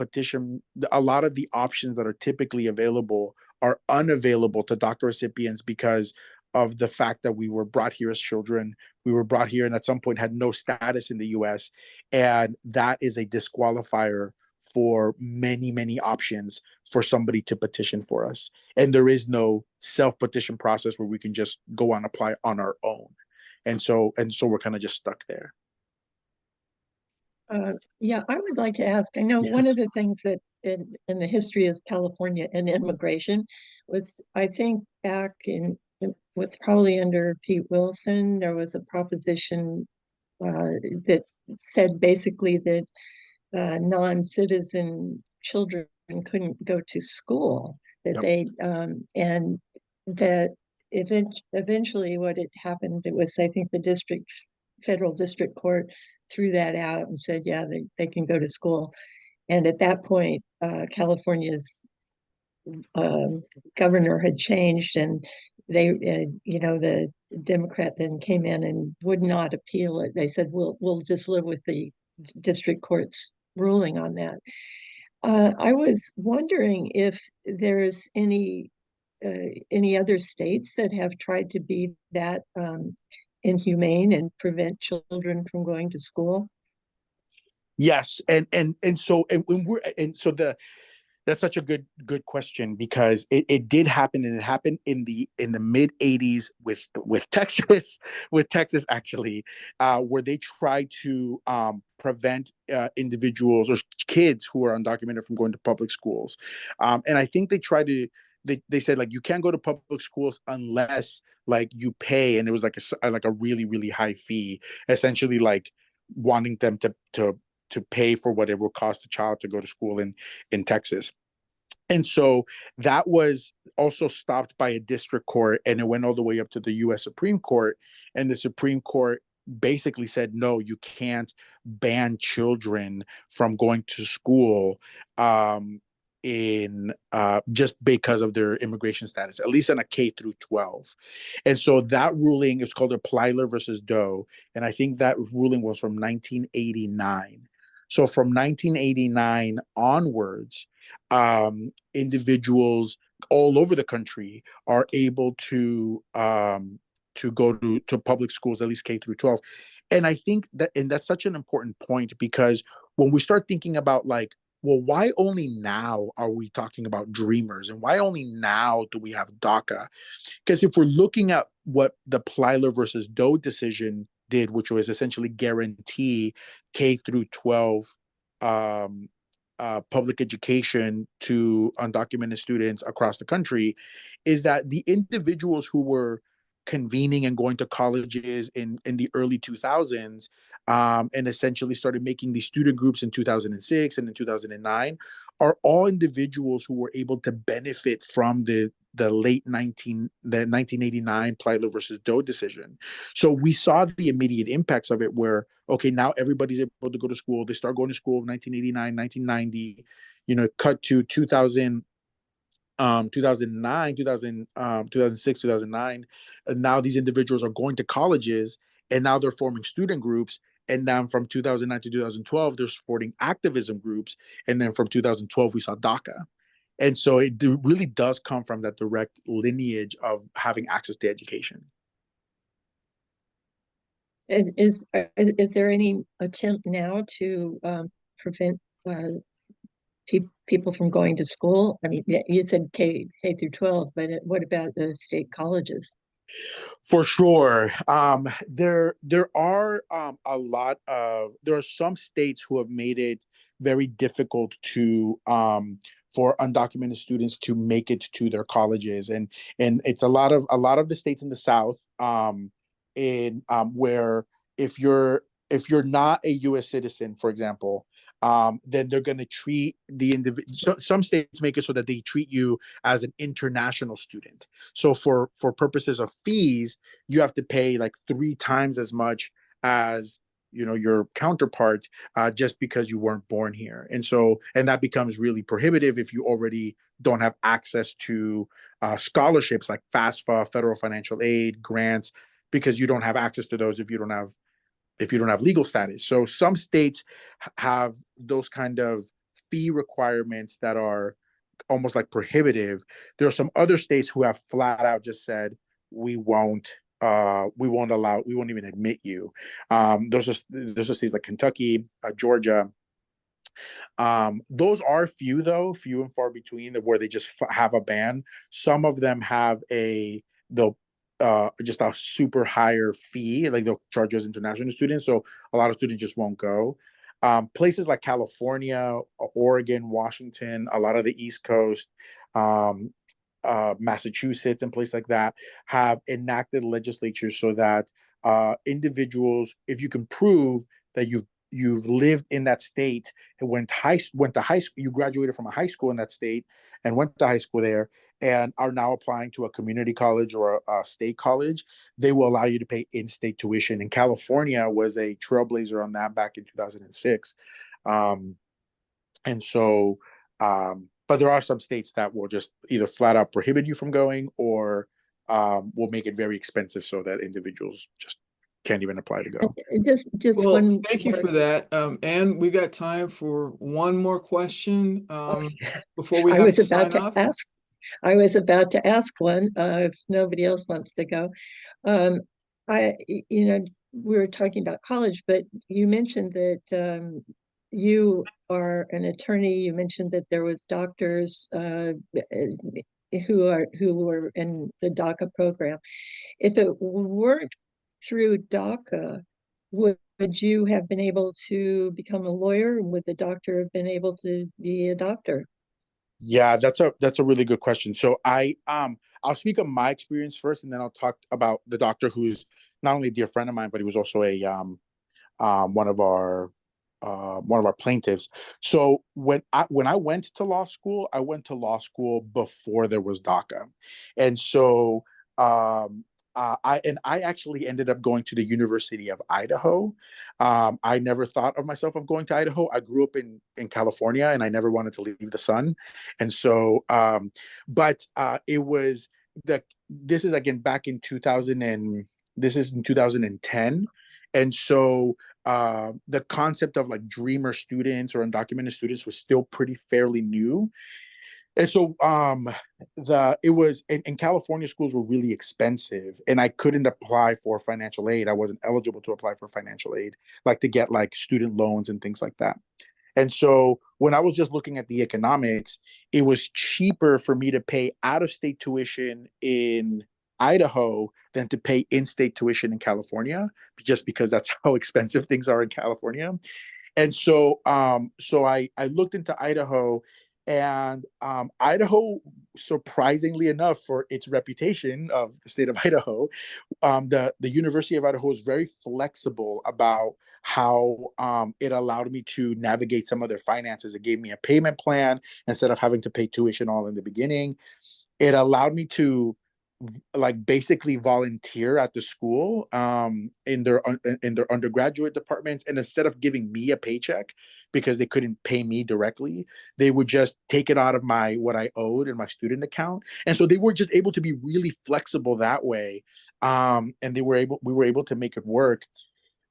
options that are typically available are unavailable to DACA recipients because of the fact that we were brought here as children. We were brought here and at some point had no status in the US. And that is a disqualifier for many, many options for somebody to petition for us. And there is no self-petition process where we can just go and apply on our own. And so we're kind of just stuck there. Yeah, I would like to ask, I know one of the things that in the history of California and immigration was, I think back in, it was probably under Pete Wilson, there was a proposition that said basically that non-citizen children couldn't go to school, that they and that eventually what had happened, it was, I think, the federal district court threw that out and said, yeah, they can go to school. And at that point, California's governor had changed, and they, the Democrat then came in and would not appeal it. They said, we'll just live with the district court's ruling on that. I was wondering if there's any other states that have tried to be that inhumane and prevent children from going to school. Yes, that's such a good question, because it did happen, and it happened in the mid 80s with Texas, actually, where they tried to prevent individuals or kids who are undocumented from going to public schools. And I think they said like, you can't go to public schools unless like you pay, and it was like a really, really high fee, essentially like wanting them to pay for whatever it costs a child to go to school in Texas. And so that was also stopped by a district court, and it went all the way up to the US Supreme Court. And the Supreme Court basically said, no, you can't ban children from going to school in just because of their immigration status, at least in a K through 12. And so that ruling is called a Plyler versus Doe. And I think that ruling was from 1989. So from 1989 onwards, individuals all over the country are able to go to public schools, at least K through 12. And I think that's such an important point, because when we start thinking about like, well, why only now are we talking about Dreamers, and why only now do we have DACA? Because if we're looking at what the Plyler versus Doe decision did, which was essentially guarantee K through 12 public education to undocumented students across the country is that the individuals who were convening and going to colleges in the early 2000s, and essentially started making these student groups in 2006 and in 2009, are all individuals who were able to benefit from the 1989 Plyler versus Doe decision. So we saw the immediate impacts of it where, okay, now everybody's able to go to school. They start going to school in 1989, 1990, cut to 2000, 2009, 2006, 2009. And now these individuals are going to colleges, and now they're forming student groups. And then from 2009 to 2012, they're supporting activism groups. And then from 2012, we saw DACA. And so it really does come from that direct lineage of having access to education. And is there any attempt now to prevent people from going to school? I mean, you said K through 12, but what about the state colleges? For sure. There are there are some states who have made it very difficult to for undocumented students to make it to their colleges, and it's a lot of the states in the South, in where if you're not a U.S. citizen, for example, then they're going to treat the individual. Some states make it so that they treat you as an international student. So for purposes of fees, you have to pay like 3 times as much as your counterpart, just because you weren't born here. And that becomes really prohibitive if you already don't have access to scholarships like FAFSA, federal financial aid, grants, because you don't have access to those if you don't have legal status. So some states have those kind of fee requirements that are almost like prohibitive. There are some other states who have flat out just said, we won't even admit you. Those are states like Kentucky, Georgia. Those are few and far between, where they just have a ban. Some of them have just a super higher fee, like they'll charge us international students, so a lot of students just won't go. Places like California, Oregon, Washington, a lot of the East Coast, Massachusetts, and places like that have enacted legislatures so that individuals, if you can prove that you've lived in that state and went to high school, you graduated from a high school in that state and went to high school there, and are now applying to a community college or a state college, they will allow you to pay in-state tuition. And California was a trailblazer on that back in 2006. But there are some states that will just either flat out prohibit you from going, or will make it very expensive so that individuals just can't even apply to go. Just Well, one thank you for that. And we got time for one more question before we I have was to about sign to off. ask. I was about to ask one, if nobody else wants to go. We were talking about college, but you mentioned that you are an attorney. You mentioned that there was doctors who were in the DACA program. If it weren't through DACA, would you have been able to become a lawyer? Would the doctor have been able to be a doctor? Yeah, that's a really good question. So I'll speak of my experience first, and then I'll talk about the doctor who's not only a dear friend of mine, but he was also a one of our plaintiffs. So when I went to law school, I went to law school before there was DACA, and so I actually ended up going to the University of Idaho. I never thought of myself of going to Idaho. I grew up in California, and I never wanted to leave the sun. And so, it was this is again back in 2000, and this is in 2010. And so the concept of like dreamer students or undocumented students was still pretty fairly new. And so it was in California, schools were really expensive, and I couldn't apply for financial aid. I wasn't eligible to apply for financial aid, like to get like student loans and things like that. And so when I was just looking at the economics, it was cheaper for me to pay out-of-state tuition in Idaho than to pay in-state tuition in California, just because that's how expensive things are in California. And so I looked into Idaho, and Idaho, surprisingly enough, for its reputation of the state of Idaho, the University of Idaho is very flexible about how it allowed me to navigate some of their finances. It gave me a payment plan instead of having to pay tuition all in the beginning. It allowed me to like basically volunteer at the school in their undergraduate departments, and instead of giving me a paycheck because they couldn't pay me directly, they would just take it out of my what I owed in my student account. And so they were just able to be really flexible that way, and we were able to make it work.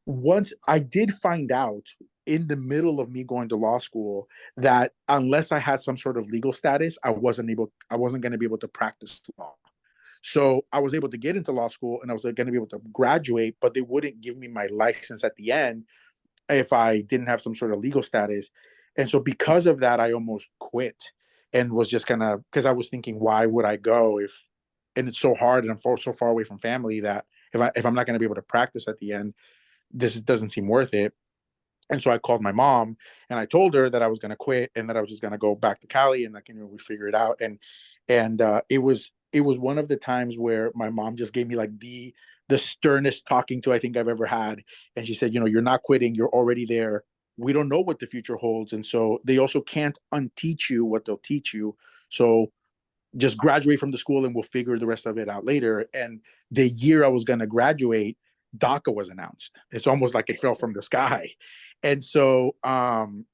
Once I did find out in the middle of me going to law school that unless I had some sort of legal status, I wasn't going to be able to practice law. So I was able to get into law school and I was going to be able to graduate, but they wouldn't give me my license at the end if I didn't have some sort of legal status. And so because of that, I almost quit and was just gonna, because I was thinking, why would I go if, and it's so hard and I'm so far away from family that if I'm not going to be able to practice at the end, this doesn't seem worth it. And so I called my mom and I told her that I was going to quit and that I was just going to go back to Cali and like, we figure it out. And it was one of the times where my mom just gave me like the sternest talking to I think I've ever had. And she said, you're not quitting. You're already there. We don't know what the future holds. And so they also can't unteach you what they'll teach you. So just graduate from the school and we'll figure the rest of it out later. And the year I was going to graduate, DACA was announced. It's almost like it fell from the sky. And so I'm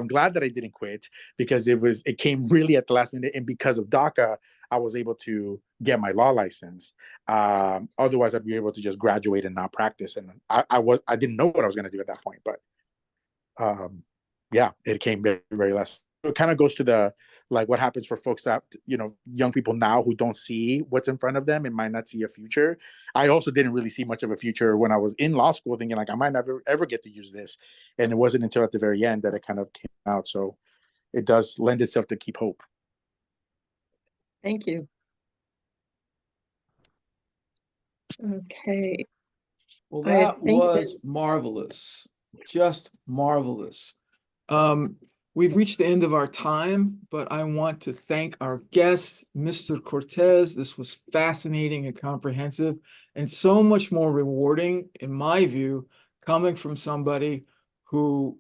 glad that I didn't quit because it came really at the last minute. And because of DACA, I was able to get my law license. Otherwise I'd be able to just graduate and not practice. And I didn't know what I was going to do at that point, but yeah, it came very, very last. It kind of goes to the, like what happens for folks that, young people now who don't see what's in front of them and might not see a future. I also didn't really see much of a future when I was in law school thinking like, I might never ever get to use this. And it wasn't until at the very end that it kind of came out. So it does lend itself to keep hope. Thank you. Okay. Well, I that think was marvelous, just marvelous. We've reached the end of our time, but I want to thank our guest, Mr. Cortez. This was fascinating and comprehensive and so much more rewarding, in my view, coming from somebody who